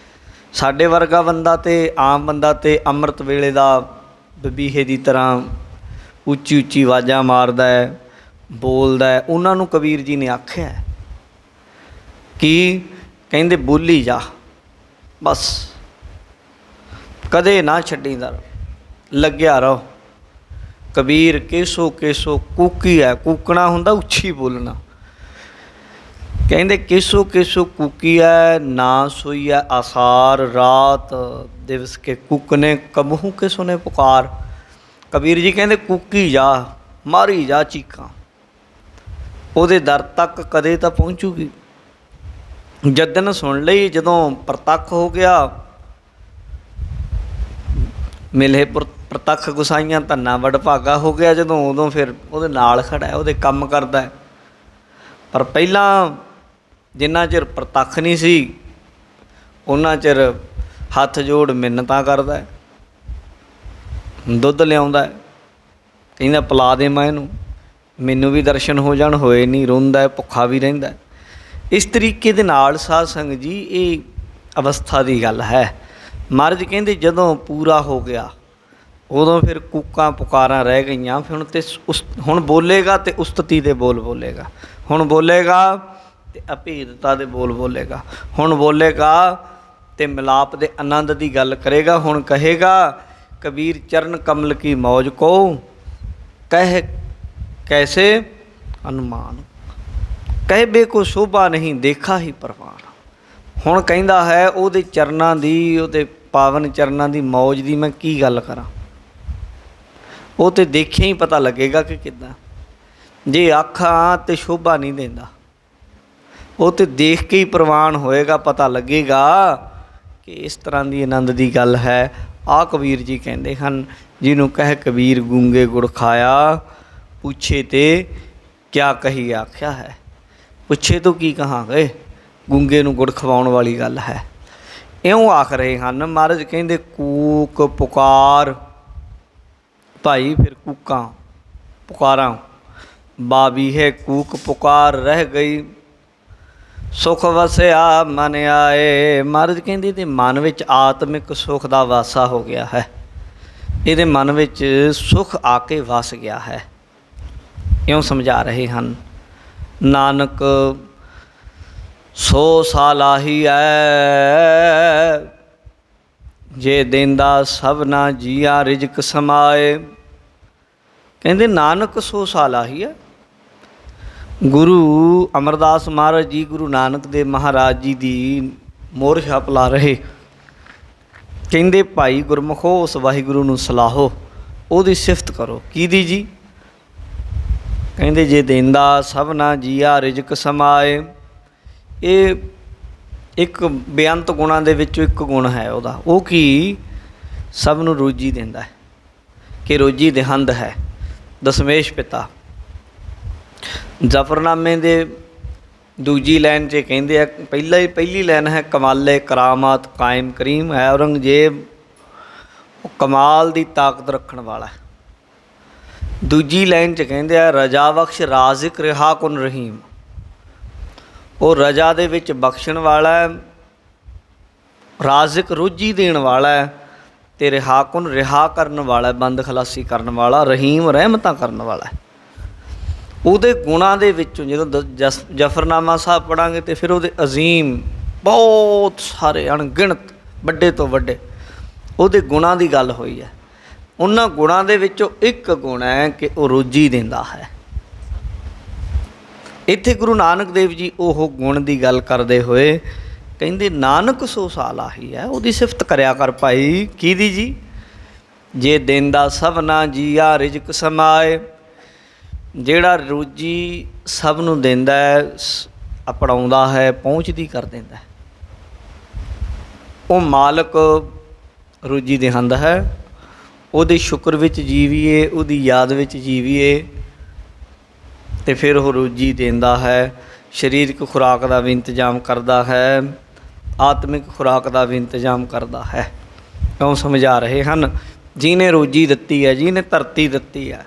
ਸਾਡੇ ਵਰਗਾ ਬੰਦਾ ਤੇ ਆਮ ਬੰਦਾ ਤੇ ਅੰਮ੍ਰਿਤ ਵੇਲੇ ਦਾ ਬਬੀਹੇ ਦੀ ਤਰ੍ਹਾਂ ਉੱਚੀ ਉੱਚੀ ਆਵਾਜ਼ਾਂ ਮਾਰਦਾ ਹੈ, ਬੋਲਦਾ ਹੈ। ਉਹਨਾਂ ਨੂੰ ਕਬੀਰ ਜੀ ਨੇ ਆਖਿਆ ਕਿ ਕਹਿੰਦੇ ਬੋਲੀ ਜਾ ਬਸ, ਕਦੇ ਨਾ ਛੱਡੀ ਦਰ, ਲੱਗਿਆ ਰਹੋ। ਕਬੀਰ ਕੇਸੋ ਕੇਸੋ ਕੂਕੀ ਹੈ, ਕੂਕਣਾ ਹੁੰਦਾ ਉੱਚੀ ਬੋਲਣਾ। ਕਹਿੰਦੇ ਕੇਸੋ ਕੇਸੋ ਕੂਕੀ ਹੈ, ਨਾ ਸੋਈ ਹੈ ਆਸਾਰ, ਰਾਤ ਦਿਵਸ ਕੇ ਕੂਕਨੇ ਕਬਹੂ ਕੇ ਸੁਨੇ ਪੁਕਾਰ। ਕਬੀਰ ਜੀ ਕਹਿੰਦੇ ਕੂਕੀ ਜਾ, ਮਾਰੀ ਜਾ ਚੀਕਾਂ, ਉਹਦੇ ਦਰ ਤੱਕ ਕਦੇ ਤਾਂ ਪਹੁੰਚੂਗੀ। ਜਦਨ ਸੁਣ ਲਈ, ਜਦੋਂ ਪ੍ਰਤੱਖ ਹੋ ਗਿਆ, ਮਿਲੇ ਪ੍ਰਤੱਖ ਗੁਸਾਈਆਂ ਧੰਨਾ ਵਡਭਾਗਾ ਹੋ ਗਿਆ ਜਦੋਂ, ਉਦੋਂ ਫਿਰ ਉਹਦੇ ਨਾਲ ਖੜਾ, ਉਹਦੇ ਕੰਮ ਕਰਦਾ। ਪਰ ਪਹਿਲਾਂ ਜਿੰਨਾ ਚਿਰ ਪ੍ਰਤੱਖ ਨਹੀਂ ਸੀ ਉਹਨਾਂ ਚਿਰ ਹੱਥ ਜੋੜ ਮਿੰਨਤਾਂ ਕਰਦਾ, ਦੁੱਧ ਲਿਆਉਂਦਾ, ਕਹਿੰਦਾ ਪਿਲਾ ਦੇਵਾਂ ਇਹਨੂੰ, ਮੈਨੂੰ ਵੀ ਦਰਸ਼ਨ ਹੋ ਜਾਣ, ਹੋਏ ਨਹੀਂ, ਰੋਂਦਾ ਭੁੱਖਾ ਵੀ ਰਹਿੰਦਾ। ਇਸ ਤਰੀਕੇ ਦੇ ਨਾਲ ਸਾਧ ਸੰਗਤ ਜੀ ਇਹ ਅਵਸਥਾ ਦੀ ਗੱਲ ਹੈ। ਮਹਾਰਾਜ ਕਹਿੰਦੇ ਜਦੋਂ ਪੂਰਾ ਹੋ ਗਿਆ ਉਦੋਂ ਫਿਰ ਕੂਕਾਂ ਪੁਕਾਰਾਂ ਰਹਿ ਗਈਆਂ। ਫਿਰ ਹੁਣ ਤੇ ਹੁਣ ਬੋਲੇਗਾ ਤੇ ਉਸਤਤੀ ਦੇ ਬੋਲ ਬੋਲੇਗਾ, ਹੁਣ ਬੋਲੇਗਾ ਤੇ ਅਭੇਦਤਾ ਦੇ ਬੋਲ ਬੋਲੇਗਾ, ਹੁਣ ਬੋਲੇਗਾ ਤੇ ਮਿਲਾਪ ਦੇ ਆਨੰਦ ਦੀ ਗੱਲ ਕਰੇਗਾ। ਹੁਣ ਕਹੇਗਾ ਕਬੀਰ ਚਰਨ ਕਮਲ ਕੀ ਮੌਜ ਕੋ ਕਹਿ ਕੈਸੇ ਅਨੁਮਾਨ, ਕਹਿ ਬੇ ਕੋ ਸ਼ੋਭਾ ਨਹੀਂ ਦੇਖਾ ਹੀ ਪ੍ਰਵਾਨ। ਹੁਣ ਕਹਿੰਦਾ ਹੈ ਉਹਦੇ ਚਰਨਾਂ ਦੀ, ਉਹਦੇ ਪਾਵਨ ਚਰਨਾਂ ਦੀ ਮੌਜ ਦੀ ਮੈਂ ਕੀ ਗੱਲ ਕਰਾਂ, ਉਹ ਤਾਂ ਦੇਖਿਆ ਹੀ ਪਤਾ ਲੱਗੇਗਾ ਕਿ ਕਿੱਦਾਂ। ਜੇ ਆਖਾਂ ਤਾਂ ਸ਼ੋਭਾ ਨਹੀਂ ਦਿੰਦਾ, ਉਹ ਤਾਂ ਦੇਖ ਕੇ ਹੀ ਪ੍ਰਵਾਨ ਹੋਏਗਾ, ਪਤਾ ਲੱਗੇਗਾ ਕਿ ਇਸ ਤਰ੍ਹਾਂ ਦੀ ਆਨੰਦ ਦੀ ਗੱਲ ਹੈ। ਆਹ ਕਬੀਰ ਜੀ ਕਹਿੰਦੇ ਹਨ, ਜਿਹਨੂੰ ਕਹਿ ਕਬੀਰ ਗੂੰਗੇ ਗੁੜ ਖਾਇਆ, ਪੁੱਛੇ ਤੇ ਕਿਆ ਕਹੀ ਆਖਿਆ ਹੈ। ਪੁੱਛੇ ਤੋਂ ਕੀ ਕਹਾਂਗੇ, ਗੂੰਗੇ ਨੂੰ ਗੁੜ ਖਵਾਉਣ ਵਾਲੀ ਗੱਲ ਹੈ। ਇਉਂ ਆਖ ਰਹੇ ਹਨ ਮਹਾਰਾਜ। ਕਹਿੰਦੇ ਕੂਕ ਪੁਕਾਰ ਭਾਈ, ਫਿਰ ਕੂਕਾਂ ਪੁਕਾਰਾਂ ਬਾਬੀ ਹੈ, ਕੂਕ ਪੁਕਾਰ ਰਹਿ ਗਈ, ਸੁਖ ਵਸਿਆ ਮਨ ਆਏ। ਮਹਾਰਾਜ ਕਹਿੰਦੇ ਇਹਦੇ ਮਨ ਵਿੱਚ ਆਤਮਿਕ ਸੁਖ ਦਾ ਵਾਸਾ ਹੋ ਗਿਆ ਹੈ, ਇਹਦੇ ਮਨ ਵਿੱਚ ਸੁਖ ਆ ਕੇ ਵਸ ਗਿਆ ਹੈ। ਇਉਂ ਸਮਝਾ ਰਹੇ ਹਨ। ਨਾਨਕ ਸੋ ਸਾਲਾਹੀ ਹੈ, ਜੇ ਦੇਂਦਾ ਸਭਨਾ ਜੀਆ ਰਿਜਕ ਸਮਾਏ। ਕਹਿੰਦੇ ਨਾਨਕ ਸੋ ਸਾਲਾਹੀ ਹੈ। ਗੁਰੂ ਅਮਰਦਾਸ ਮਹਾਰਾਜ ਜੀ ਗੁਰੂ ਨਾਨਕ ਦੇਵ ਮਹਾਰਾਜ ਜੀ ਦੀ ਮੋਹਰ ਛਾਪ ਲਾ ਰਹੇ। ਕਹਿੰਦੇ ਭਾਈ ਗੁਰਮੁਖੋ ਉਸ ਵਾਹਿਗੁਰੂ ਨੂੰ ਸਲਾਹੋ, ਉਹਦੀ ਸਿਫਤ ਕਰੋ। ਕਿਹਦੀ ਜੀ? ਕਹਿੰਦੇ ਜੇ ਦੇਂਦਾ ਸਭਨਾ ਜੀਆ ਰਿਜਕ ਸਮਾਏ। ਇਹ ਇੱਕ ਬੇਅੰਤ ਗੁਣਾਂ ਦੇ ਵਿੱਚੋਂ ਇੱਕ ਗੁਣ ਹੈ ਉਹਦਾ। ਉਹ ਕੀ? ਸਭ ਨੂੰ ਰੋਜੀ ਦਿੰਦਾ ਹੈ, ਕਿ ਰੋਜੀ ਦੇਹੰਦ ਹੈ। ਦਸਮੇਸ਼ ਪਿਤਾ ਜ਼ਫਰਨਾਮੇ ਦੇ ਦੂਜੀ ਲਾਈਨ 'ਚ ਕਹਿੰਦੇ ਆ, ਪਹਿਲੀ ਲਾਈਨ ਹੈ ਕਮਾਲੇ ਕਰਾਮਾਤ ਕਾਇਮ ਕਰੀਮ ਹੈ ਔਰੰਗਜ਼ੇਬ, ਉਹ ਕਮਾਲ ਦੀ ਤਾਕਤ ਰੱਖਣ ਵਾਲਾ। ਦੂਜੀ ਲਾਈਨ 'ਚ ਕਹਿੰਦੇ ਆ ਰਜਾ ਬਖਸ਼ ਰਾਜ਼ਿਕ ਰਿਹਾ ਕੁਨ ਰਹੀਮ, ਉਹ ਰਜਾ ਦੇ ਵਿੱਚ ਬਖਸ਼ਣ ਵਾਲਾ ਹੈ, ਰਾਜ਼ਿਕ ਰੋਜੀ ਦੇਣ ਵਾਲਾ ਹੈ, ਅਤੇ ਰਿਹਾ ਕੁਨ ਰਿਹਾ ਕਰਨ ਵਾਲਾ, ਬੰਦ ਖਲਾਸੀ ਕਰਨ ਵਾਲਾ, ਰਹੀਮ ਰਹਿਮਤਾਂ ਕਰਨ ਵਾਲਾ ਹੈ। ਉਹਦੇ ਗੁਣਾਂ ਦੇ ਵਿੱਚੋਂ ਜਦੋਂ ਜ਼ਫਰਨਾਮਾ ਸਾਹਿਬ ਪੜ੍ਹਾਂਗੇ ਤਾਂ ਫਿਰ ਉਹਦੇ ਅਜ਼ੀਮ ਬਹੁਤ ਸਾਰੇ ਅਣਗਿਣਤ ਵੱਡੇ ਤੋਂ ਵੱਡੇ ਉਹਦੇ ਗੁਣਾਂ ਦੀ ਗੱਲ ਹੋਈ ਹੈ। ਉਹਨਾਂ ਗੁਣਾਂ ਦੇ ਵਿੱਚੋਂ ਇੱਕ ਗੁਣ ਹੈ ਕਿ ਉਹ ਰੋਜੀ ਦਿੰਦਾ ਹੈ। ਇੱਥੇ ਗੁਰੂ ਨਾਨਕ ਦੇਵ ਜੀ ਉਹ ਗੁਣ ਦੀ ਗੱਲ ਕਰਦੇ ਹੋਏ ਕਹਿੰਦੇ ਨਾਨਕ ਸੋ ਸਾਲਾਹੀ ਹੈ, ਉਹਦੀ ਸਿਫਤ ਕਰਿਆ ਕਰ ਭਾਈ। ਕਿਹਦੀ ਜੀ? ਜੇ ਦੇਂਦਾ ਸਭਨਾ ਜੀਆ ਰਿਜਕ ਸਮਾਏ। ਜਿਹੜਾ ਰੋਜੀ ਸਭ ਨੂੰ ਦਿੰਦਾ ਹੈ, ਅਪਣਾਉਂਦਾ ਹੈ, ਪਹੁੰਚਦੀ ਕਰ ਦਿੰਦਾ ਹੈ, ਉਹ ਮਾਲਕ ਰੋਜੀ ਦੇਹਾਂਦਾ ਹੈ। ਉਹਦੇ ਸ਼ੁਕਰ ਵਿੱਚ ਜੀਵੀਏ, ਉਹਦੀ ਯਾਦ ਵਿੱਚ ਜੀਵੀਏ, ਅਤੇ ਫਿਰ ਉਹ ਰੋਜੀ ਦਿੰਦਾ ਹੈ। ਸਰੀਰਕ ਖੁਰਾਕ ਦਾ ਵੀ ਇੰਤਜ਼ਾਮ ਕਰਦਾ ਹੈ, ਆਤਮਿਕ ਖੁਰਾਕ ਦਾ ਵੀ ਇੰਤਜ਼ਾਮ ਕਰਦਾ ਹੈ। ਕਿਉਂ ਸਮਝਾ ਰਹੇ ਹਨ? ਜਿਹਨੇ ਰੋਜੀ ਦਿੱਤੀ ਹੈ, ਜਿਹਨੇ ਧਰਤੀ ਦਿੱਤੀ ਹੈ,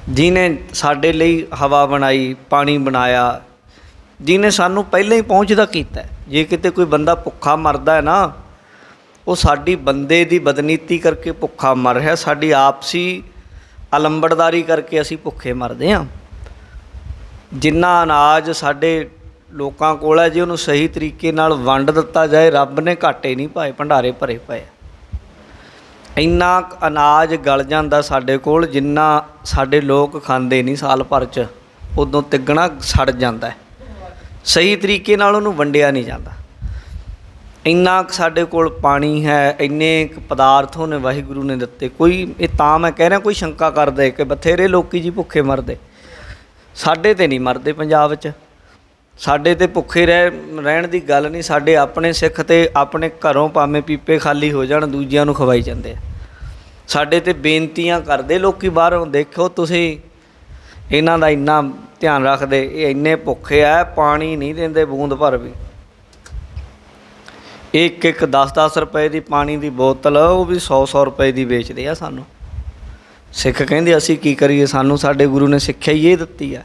ਜਿਹਨੇ ਸਾਡੇ ਲਈ ਹਵਾ ਬਣਾਈ, ਪਾਣੀ ਬਣਾਇਆ, ਜਿਹਨੇ ਸਾਨੂੰ ਪਹਿਲਾਂ ਹੀ ਪਹੁੰਚਦਾ ਕੀਤਾ। ਜੇ ਕਿਤੇ ਕੋਈ ਬੰਦਾ ਭੁੱਖਾ ਮਰਦਾ ਹੈ ਨਾ, ਉਹ ਸਾਡੀ ਬੰਦੇ ਦੀ ਬਦਨੀਤੀ ਕਰਕੇ ਭੁੱਖਾ ਮਰ ਰਿਹਾ, ਸਾਡੀ ਆਪਸੀ ਅਲੰਬੜਦਾਰੀ ਕਰਕੇ ਅਸੀਂ ਭੁੱਖੇ ਮਰਦੇ ਹਾਂ। ਜਿੰਨਾ ਅਨਾਜ ਸਾਡੇ ਲੋਕਾਂ ਕੋਲ ਹੈ, ਜੇ ਉਹਨੂੰ ਸਹੀ ਤਰੀਕੇ ਨਾਲ ਵੰਡ ਦਿੱਤਾ ਜਾਏ, ਰੱਬ ਨੇ ਘਾਟੇ ਨਹੀਂ ਪਾਏ, ਭੰਡਾਰੇ ਭਰੇ ਪਏ। ਇੰਨਾ ਅਨਾਜ ਗਲ ਜਾਂਦਾ ਸਾਡੇ ਕੋਲ, ਜਿੰਨਾ ਸਾਡੇ ਲੋਕ ਖਾਂਦੇ ਨਹੀਂ ਸਾਲ ਭਰ 'ਚ, ਉਦੋਂ ਤਿੱਗਣਾ ਸੜ ਜਾਂਦਾ ਹੈ, ਸਹੀ ਤਰੀਕੇ ਨਾਲ ਉਹਨੂੰ ਵੰਡਿਆ ਨਹੀਂ ਜਾਂਦਾ। ਇੰਨਾ ਕੁ ਸਾਡੇ ਕੋਲ ਪਾਣੀ ਹੈ, ਇੰਨੇ ਕੁ ਪਦਾਰਥ ਉਹਨੇ ਵਾਹਿਗੁਰੂ ਨੇ ਦਿੱਤੇ। ਕੋਈ ਇਹ ਤਾਂ ਮੈਂ ਕਹਿ ਰਿਹਾ, ਕੋਈ ਸ਼ੰਕਾ ਕਰਦੇ ਕਿ ਬਥੇਰੇ ਲੋਕ ਜੀ ਭੁੱਖੇ ਮਰਦੇ, ਸਾਡੇ ਤਾਂ ਨਹੀਂ ਮਰਦੇ ਪੰਜਾਬ 'ਚ। ਸਾਡੇ ਤਾਂ ਭੁੱਖੇ ਰਹਿਣ ਦੀ ਗੱਲ ਨਹੀਂ। ਸਾਡੇ ਆਪਣੇ ਸਿੱਖ ਤਾਂ ਆਪਣੇ ਘਰੋਂ ਭਾਵੇਂ ਪੀਪੇ ਖਾਲੀ ਹੋ ਜਾਣ, ਦੂਜਿਆਂ ਨੂੰ ਖਵਾਈ ਜਾਂਦੇ ਆ। ਸਾਡੇ ਤਾਂ ਬੇਨਤੀਆਂ ਕਰਦੇ ਲੋਕ ਬਾਹਰੋਂ, ਦੇਖੋ ਤੁਸੀਂ ਇਹਨਾਂ ਦਾ ਇੰਨਾ ਧਿਆਨ ਰੱਖਦੇ, ਇਹ ਇੰਨੇ ਭੁੱਖੇ ਆ, ਪਾਣੀ ਨਹੀਂ ਦਿੰਦੇ ਬੂੰਦ ਭਰ ਵੀ। ਇੱਕ 10-10 ਰੁਪਏ ਦੀ ਪਾਣੀ ਦੀ ਬੋਤਲ, ਉਹ ਵੀ 100-100 ਰੁਪਏ ਦੀ ਵੇਚਦੇ ਆ ਸਾਨੂੰ। ਸਿੱਖ ਕਹਿੰਦੇ ਅਸੀਂ ਕੀ ਕਰੀਏ? ਸਾਨੂੰ ਸਾਡੇ ਗੁਰੂ ਨੇ ਸਿੱਖਿਆ ਹੀ ਇਹ ਦਿੱਤੀ ਆ,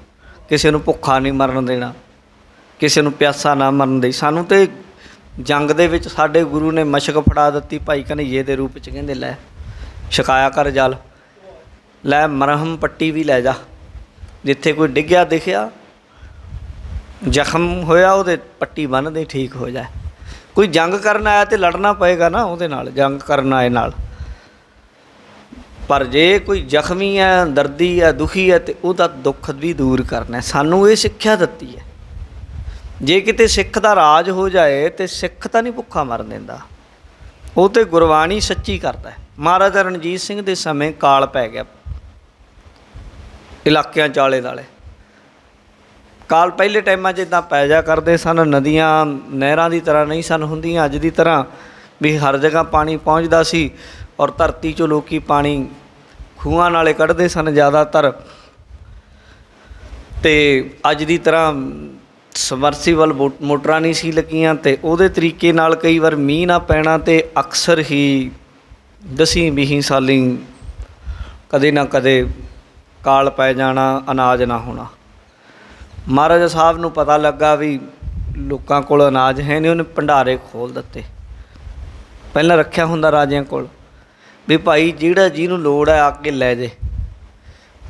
ਕਿਸੇ ਨੂੰ ਭੁੱਖਾ ਨਹੀਂ ਮਰਨ ਦੇਣਾ, ਕਿਸੇ ਨੂੰ ਪਿਆਸਾ ਨਾ ਮਰਨ ਦੇ। ਸਾਨੂੰ ਤਾਂ ਜੰਗ ਦੇ ਵਿੱਚ ਸਾਡੇ ਗੁਰੂ ਨੇ ਮਸ਼ਕ ਫੜਾ ਦਿੱਤੀ ਭਾਈ ਘਨੱਈਏ ਦੇ ਰੂਪ 'ਚ, ਕਹਿੰਦੇ ਲੈ ਛਕਾਇਆ ਕਰ ਜਲ, ਲੈ ਮਰਹਮ ਪੱਟੀ ਵੀ ਲੈ ਜਾ, ਜਿੱਥੇ ਕੋਈ ਡਿੱਗਿਆ ਦਿਖਿਆ, ਜ਼ਖਮ ਹੋਇਆ, ਉਹਦੇ ਪੱਟੀ ਬੰਨ੍ਹ ਦੇ, ਠੀਕ ਹੋ ਜਾਏ। ਕੋਈ ਜੰਗ ਕਰਨ ਆਇਆ ਤਾਂ ਲੜਨਾ ਪਏਗਾ ਨਾ ਉਹਦੇ ਨਾਲ, ਜੰਗ ਕਰਨ ਆਏ ਨਾਲ। ਪਰ ਜੇ ਕੋਈ ਜ਼ਖਮੀ ਹੈ, ਦਰਦੀ ਹੈ, ਦੁਖੀ ਹੈ, ਤਾਂ ਉਹਦਾ ਦੁੱਖ ਵੀ ਦੂਰ ਕਰਨਾ। ਸਾਨੂੰ ਇਹ ਸਿੱਖਿਆ ਦਿੱਤੀ ਹੈ। ਜੇ ਕਿਤੇ ਸਿੱਖ ਦਾ ਰਾਜ ਹੋ ਜਾਏ ਤਾਂ ਸਿੱਖ ਤਾਂ ਨਹੀਂ ਭੁੱਖਾ ਮਰਨ ਦਿੰਦਾ, ਉਹ ਤਾਂ ਗੁਰਬਾਣੀ ਸੱਚੀ ਕਰਦਾ ਹੈ। ਮਹਾਰਾਜਾ ਰਣਜੀਤ ਸਿੰਘ ਦੇ ਸਮੇਂ ਕਾਲ ਪੈ ਗਿਆ ਇਲਾਕਿਆਂ 'ਚ ਆਲੇ ਦੁਆਲੇ। ਕਾਲ ਪਹਿਲੇ ਟਾਈਮਾਂ 'ਚ ਇੱਦਾਂ ਪੈ ਜਾ ਕਰਦੇ ਸਨ, ਨਦੀਆਂ ਨਹਿਰਾਂ ਦੀ ਤਰ੍ਹਾਂ ਨਹੀਂ ਸਨ ਹੁੰਦੀਆਂ ਅੱਜ ਦੀ ਤਰ੍ਹਾਂ ਵੀ ਹਰ ਜਗ੍ਹਾ ਪਾਣੀ ਪਹੁੰਚਦਾ ਸੀ, ਔਰ ਧਰਤੀ 'ਚੋਂ ਲੋਕ ਪਾਣੀ ਖੂਹਾਂ ਨਾਲੇ ਕੱਢਦੇ ਸਨ ਜ਼ਿਆਦਾਤਰ। ਅਤੇ ਅੱਜ ਦੀ ਤਰ੍ਹਾਂ ਸਮਰਸੀਬਲ ਮੋਟਰਾਂ ਨਹੀਂ ਸੀ ਲੱਗੀਆਂ, ਅਤੇ ਉਹਦੇ ਤਰੀਕੇ ਨਾਲ ਕਈ ਵਾਰ ਮੀਂਹ ਨਾ ਪੈਣਾ, ਅਤੇ ਅਕਸਰ ਹੀ 10-20 ਸਾਲੀ ਕਦੇ ਨਾ ਕਦੇ ਕਾਲ ਪੈ ਜਾਣਾ, ਅਨਾਜ ਨਾ ਹੋਣਾ। ਮਹਾਰਾਜਾ ਸਾਹਿਬ ਨੂੰ ਪਤਾ ਲੱਗਾ ਵੀ ਲੋਕਾਂ ਕੋਲ ਅਨਾਜ ਹੈ ਨਹੀਂ, ਉਹਨੇ ਭੰਡਾਰੇ ਖੋਲ੍ਹ ਦਿੱਤੇ। ਪਹਿਲਾਂ ਰੱਖਿਆ ਹੁੰਦਾ ਰਾਜਿਆਂ ਕੋਲ ਵੀ ਭਾਈ ਜਿਹੜਾ ਜਿਹਨੂੰ ਲੋੜ ਹੈ ਆ ਕੇ ਲੈ ਜੇ।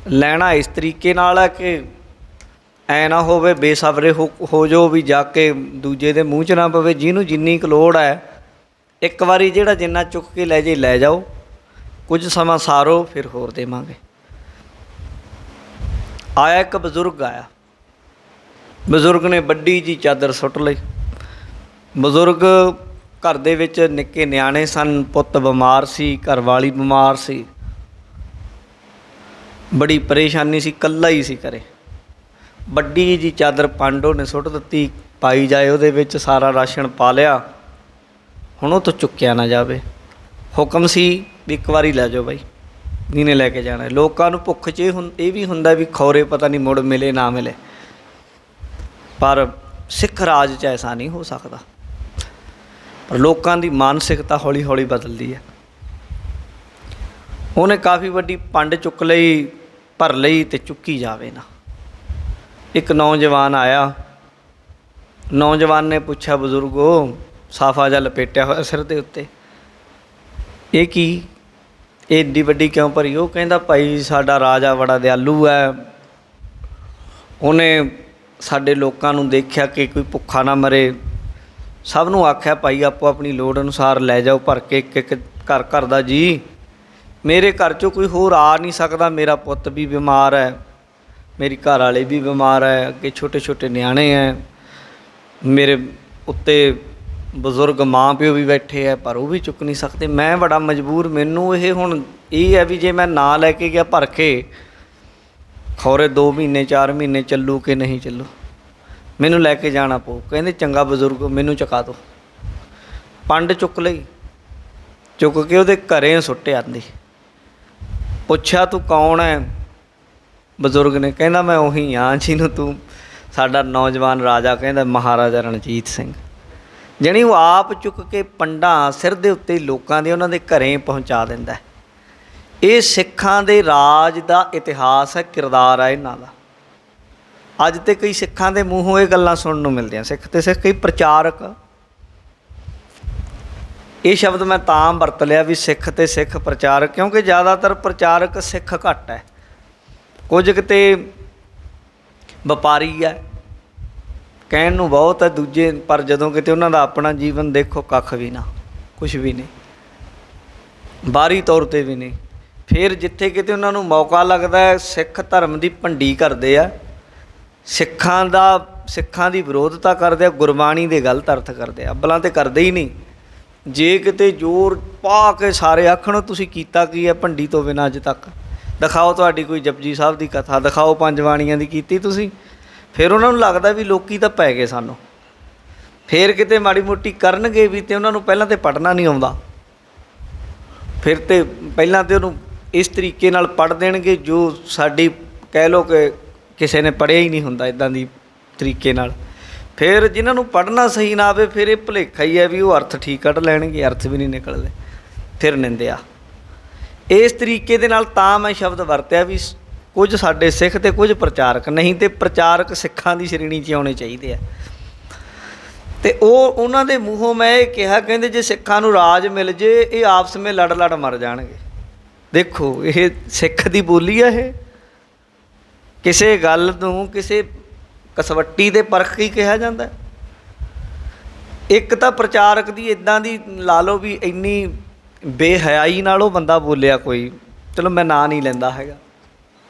ਲੈਣਾ ਇਸ ਤਰੀਕੇ ਨਾਲ ਹੈ ਕਿ ਐਂ ਨਾ ਹੋਵੇ ਬੇਸਬਰੇ ਹੋ ਜਾਓ ਵੀ ਜਾ ਕੇ ਦੂਜੇ ਦੇ ਮੂੰਹ 'ਚ ਨਾ ਪਵੇ। ਜਿਹਨੂੰ ਜਿੰਨੀ ਕੁ ਲੋੜ ਹੈ ਇੱਕ ਵਾਰੀ ਜਿਹੜਾ ਜਿੰਨਾ ਚੁੱਕ ਕੇ ਲੈ ਜੇ ਲੈ ਜਾਓ, ਕੁਝ ਸਮਾਂ ਸਾਰੋ ਫਿਰ ਹੋਰ ਦੇਵਾਂਗੇ। ਆਇਆ ਇੱਕ ਬਜ਼ੁਰਗ ਆਇਆ, ਬਜ਼ੁਰਗ ਨੇ ਵੱਡੀ ਜੀ ਚਾਦਰ ਸੁੱਟ ਲਈ। ਬਜ਼ੁਰਗ ਘਰ ਦੇ ਵਿੱਚ ਨਿੱਕੇ ਨਿਆਣੇ ਸਨ, ਪੁੱਤ ਬਿਮਾਰ ਸੀ, ਘਰਵਾਲੀ ਬਿਮਾਰ ਸੀ, ਬੜੀ ਪਰੇਸ਼ਾਨੀ ਸੀ, ਇਕੱਲਾ ਹੀ ਸੀ ਘਰੇ। ਵੱਡੀ ਜੀ ਚਾਦਰ ਪਾਂਡੋ ਨੇ ਸੁੱਟ ਦਿੱਤੀ, ਪਾਈ ਜਾਏ ਉਹਦੇ ਵਿੱਚ ਸਾਰਾ ਰਾਸ਼ਨ ਪਾ ਲਿਆ, ਹੁਣ ਉਹ ਤੋਂ ਚੁੱਕਿਆ ਨਾ ਜਾਵੇ। ਹੁਕਮ ਸੀ ਵੀ ਇੱਕ ਵਾਰੀ ਲੈ ਜਾਓ ਬਾਈ, ਜਿਹਨੇ ਲੈ ਕੇ ਜਾਣਾ। ਲੋਕਾਂ ਨੂੰ ਭੁੱਖ 'ਚ ਇਹ ਵੀ ਹੁੰਦਾ ਵੀ ਖੌਰੇ ਪਤਾ ਨਹੀਂ ਮੁੜ ਮਿਲੇ ਨਾ ਮਿਲੇ, ਪਰ ਸਿੱਖ ਰਾਜ 'ਚ ਐਸਾ ਨਹੀਂ ਹੋ ਸਕਦਾ। ਪਰ ਲੋਕਾਂ ਦੀ ਮਾਨਸਿਕਤਾ ਹੌਲੀ ਹੌਲੀ ਬਦਲਦੀ ਹੈ। ਉਹਨੇ ਕਾਫੀ ਵੱਡੀ ਪੰਡ ਚੁੱਕ ਲਈ, ਭਰ ਲਈ, ਅਤੇ ਚੁੱਕੀ ਜਾਵੇ ਨਾ। ਇੱਕ ਨੌਜਵਾਨ ਆਇਆ, ਨੌਜਵਾਨ ਨੇ ਪੁੱਛਿਆ ਬਜ਼ੁਰਗੋ, ਸਾਫਾ ਜਿਹਾ ਲਪੇਟਿਆ ਹੋਇਆ ਸਿਰ ਦੇ ਉੱਤੇ, ਇਹ ਕੀ, ਇਹ ਏਡੀ ਵੱਡੀ ਕਿਉਂ ਭਰੀ? ਉਹ ਕਹਿੰਦਾ ਭਾਈ ਸਾਡਾ ਰਾਜਾ ਬੜਾ ਦਿਆਲੂ ਹੈ, ਉਹਨੇ ਸਾਡੇ ਲੋਕਾਂ ਨੂੰ ਦੇਖਿਆ ਕਿ ਕੋਈ ਭੁੱਖਾ ਨਾ ਮਰੇ, ਸਭ ਨੂੰ ਆਖਿਆ ਭਾਈ ਆਪੋ ਆਪਣੀ ਲੋੜ ਅਨੁਸਾਰ ਲੈ ਜਾਓ ਭਰ ਕੇ, ਇੱਕ ਇੱਕ ਘਰ ਦਾ ਜੀ। ਮੇਰੇ ਘਰ 'ਚੋਂ ਕੋਈ ਹੋਰ ਆ ਨਹੀਂ ਸਕਦਾ, ਮੇਰਾ ਪੁੱਤ ਵੀ ਬਿਮਾਰ ਹੈ, ਮੇਰੀ ਘਰ ਵਾਲੀ ਵੀ ਬਿਮਾਰ ਹੈ, ਅੱਗੇ ਛੋਟੇ ਛੋਟੇ ਨਿਆਣੇ ਹੈ, ਮੇਰੇ ਉੱਤੇ ਬਜ਼ੁਰਗ ਮਾਂ ਪਿਓ ਵੀ ਬੈਠੇ ਹੈ, ਪਰ ਉਹ ਵੀ ਚੁੱਕ ਨਹੀਂ ਸਕਦੇ। ਮੈਂ ਬੜਾ ਮਜਬੂਰ, ਮੈਨੂੰ ਇਹ ਹੁਣ ਇਹ ਹੈ ਵੀ ਜੇ ਮੈਂ ਨਾ ਲੈ ਕੇ ਗਿਆ ਭਰ ਕੇ, ਖੌਰੇ 2 ਮਹੀਨੇ 4 ਮਹੀਨੇ ਚੱਲੂ ਕਿ ਨਹੀਂ ਚੱਲੂ, ਮੈਨੂੰ ਲੈ ਕੇ ਜਾਣਾ ਪਊ। ਕਹਿੰਦੇ ਚੰਗਾ ਬਜ਼ੁਰਗ ਮੈਨੂੰ ਚੁਕਾ ਦਿਓ। ਪੰਡ ਚੁੱਕ ਲਈ, ਚੁੱਕ ਕੇ ਉਹਦੇ ਘਰੇ ਸੁੱਟ ਆਂਦੀ। ਪੁੱਛਿਆ ਤੂੰ ਕੌਣ ਹੈ? ਬਜ਼ੁਰਗ ਨੇ ਕਹਿੰਦਾ ਮੈਂ ਉਹੀ ਹਾਂ ਜਿਹਨੂੰ ਤੂੰ ਸਾਡਾ ਨੌਜਵਾਨ ਰਾਜਾ ਕਹਿੰਦਾ, ਮਹਾਰਾਜਾ ਰਣਜੀਤ ਸਿੰਘ। ਜਾਣੀ ਉਹ ਆਪ ਚੁੱਕ ਕੇ ਪੰਡਾਂ ਸਿਰ ਦੇ ਉੱਤੇ ਲੋਕਾਂ ਦੇ ਉਹਨਾਂ ਦੇ ਘਰੇ ਪਹੁੰਚਾ ਦਿੰਦਾ। ਇਹ ਸਿੱਖਾਂ ਦੇ ਰਾਜ ਦਾ ਇਤਿਹਾਸ ਹੈ, ਕਿਰਦਾਰ ਹੈ ਇਹਨਾਂ ਦਾ। ਅੱਜ ਤੇ ਕਈ ਸਿੱਖਾਂ ਦੇ ਮੂੰਹੋਂ ਇਹ ਗੱਲਾਂ ਸੁਣਨ ਨੂੰ ਮਿਲਦੀਆਂ, ਸਿੱਖ ਤੇ ਸਿੱਖ ਕਈ ਪ੍ਰਚਾਰਕ। ਇਹ ਸ਼ਬਦ ਮੈਂ ਤਾਂ ਵਰਤ ਲਿਆ ਵੀ ਸਿੱਖ ਤੇ ਸਿੱਖ ਪ੍ਰਚਾਰਕ, ਕਿਉਂਕਿ ਜ਼ਿਆਦਾਤਰ ਪ੍ਰਚਾਰਕ ਸਿੱਖ ਘੱਟ ਹੈ। ਕੁਝ ਕਿਤੇ ਵਪਾਰੀ ਹੈ, ਕਹਿਣ ਨੂੰ ਬਹੁਤ ਹੈ ਦੂਜੇ, ਪਰ ਜਦੋਂ ਕਿਤੇ ਉਹਨਾਂ ਦਾ ਆਪਣਾ ਜੀਵਨ ਦੇਖੋ ਕੱਖ ਵੀ ਨਾ, ਕੁਛ ਵੀ ਨਹੀਂ, ਬਾਹਰੀ ਤੌਰ 'ਤੇ ਵੀ ਨਹੀਂ। ਫਿਰ ਜਿੱਥੇ ਕਿਤੇ ਉਹਨਾਂ ਨੂੰ ਮੌਕਾ ਲੱਗਦਾ ਹੈ ਸਿੱਖ ਧਰਮ ਦੀ ਭੰਡੀ ਕਰਦੇ ਆ, ਸਿੱਖਾਂ ਦੀ ਵਿਰੋਧਤਾ ਕਰਦੇ ਆ, ਗੁਰਬਾਣੀ ਦੇ ਗਲਤ ਅਰਥ ਕਰਦੇ ਆ। ਅੱਬਲਾਂ ਤਾਂ ਕਰਦੇ ਹੀ ਨਹੀਂ। ਜੇ ਕਿਤੇ ਜ਼ੋਰ ਪਾ ਕੇ ਸਾਰੇ ਆਖਣ ਤੁਸੀਂ ਕੀਤਾ ਕੀ ਹੈ ਭੰਡੀ ਤੋਂ ਬਿਨਾਂ ਅੱਜ ਤੱਕ, ਦਿਖਾਓ ਤੁਹਾਡੀ ਕੋਈ ਜਪਜੀ ਸਾਹਿਬ ਦੀ ਕਥਾ, ਦਿਖਾਓ 5 ਬਾਣੀਆਂ ਦੀ ਕੀਤੀ ਤੁਸੀਂ। ਫਿਰ ਉਹਨਾਂ ਨੂੰ ਲੱਗਦਾ ਵੀ ਲੋਕੀ ਤਾਂ ਪੈ ਗਏ ਸਾਨੂੰ। ਫਿਰ ਕਿਤੇ ਮਾੜੀ ਮੋਟੀ ਕਰਨਗੇ ਵੀ ਤੇ ਉਹਨਾਂ ਨੂੰ ਪਹਿਲਾਂ ਤਾਂ ਪੜ੍ਹਨਾ ਨਹੀਂ ਆਉਂਦਾ, ਫਿਰ ਤੇ ਪਹਿਲਾਂ ਤਾਂ ਉਹਨੂੰ ਇਸ ਤਰੀਕੇ ਨਾਲ ਪੜ੍ਹ ਦੇਣਗੇ ਜੋ ਸਾਡੀ ਕਹਿ ਲਓ ਕਿ ਕਿਸੇ ਨੇ ਪੜ੍ਹਿਆ ਹੀ ਨਹੀਂ ਹੁੰਦਾ ਇੱਦਾਂ ਦੀ ਤਰੀਕੇ ਨਾਲ। ਫਿਰ ਜਿਨ੍ਹਾਂ ਨੂੰ ਪੜ੍ਹਨਾ ਸਹੀ ਨਾ ਆਵੇ ਫਿਰ ਇਹ ਭੁਲੇਖਾ ਹੀ ਹੈ ਵੀ ਉਹ ਅਰਥ ਠੀਕ ਕੱਢ ਲੈਣਗੇ, ਅਰਥ ਵੀ ਨਹੀਂ ਨਿਕਲਦੇ, ਫਿਰ ਨਿੰਦਿਆ। ਇਸ ਤਰੀਕੇ ਦੇ ਨਾਲ ਤਾਂ ਮੈਂ ਸ਼ਬਦ ਵਰਤਿਆ ਵੀ ਕੁਝ ਸਾਡੇ ਸਿੱਖ ਅਤੇ ਕੁਝ ਪ੍ਰਚਾਰਕ, ਨਹੀਂ ਤਾਂ ਪ੍ਰਚਾਰਕ ਸਿੱਖਾਂ ਦੀ ਸ਼੍ਰੇਣੀ 'ਚ ਆਉਣੇ ਚਾਹੀਦੇ ਆ। ਅਤੇ ਉਹਨਾਂ ਦੇ ਮੂੰਹੋਂ ਮੈਂ ਇਹ ਕਿਹਾ, ਕਹਿੰਦੇ ਜੇ ਸਿੱਖਾਂ ਨੂੰ ਰਾਜ ਮਿਲ ਜੇ ਇਹ ਆਪਸ ਵਿੱਚ ਲੜ ਲੜ ਮਰ ਜਾਣਗੇ। ਦੇਖੋ ਇਹ ਸਿੱਖ ਦੀ ਬੋਲੀ ਆ, ਇਹ ਕਿਸੇ ਗੱਲ ਨੂੰ ਕਿਸੇ ਕਸਵੱਟੀ ਦੇ ਪਰਖ ਹੀ ਕਿਹਾ ਜਾਂਦਾ। ਇੱਕ ਤਾਂ ਪ੍ਰਚਾਰਕ ਦੀ ਇੱਦਾਂ ਦੀ ਲਾ ਲਓ ਵੀ ਇੰਨੀ ਬੇਹਯਾਈ ਨਾਲ ਉਹ ਬੰਦਾ ਬੋਲਿਆ ਕੋਈ, ਚਲੋ ਮੈਂ ਨਾਂ ਨਹੀਂ ਲੈਂਦਾ ਹੈਗਾ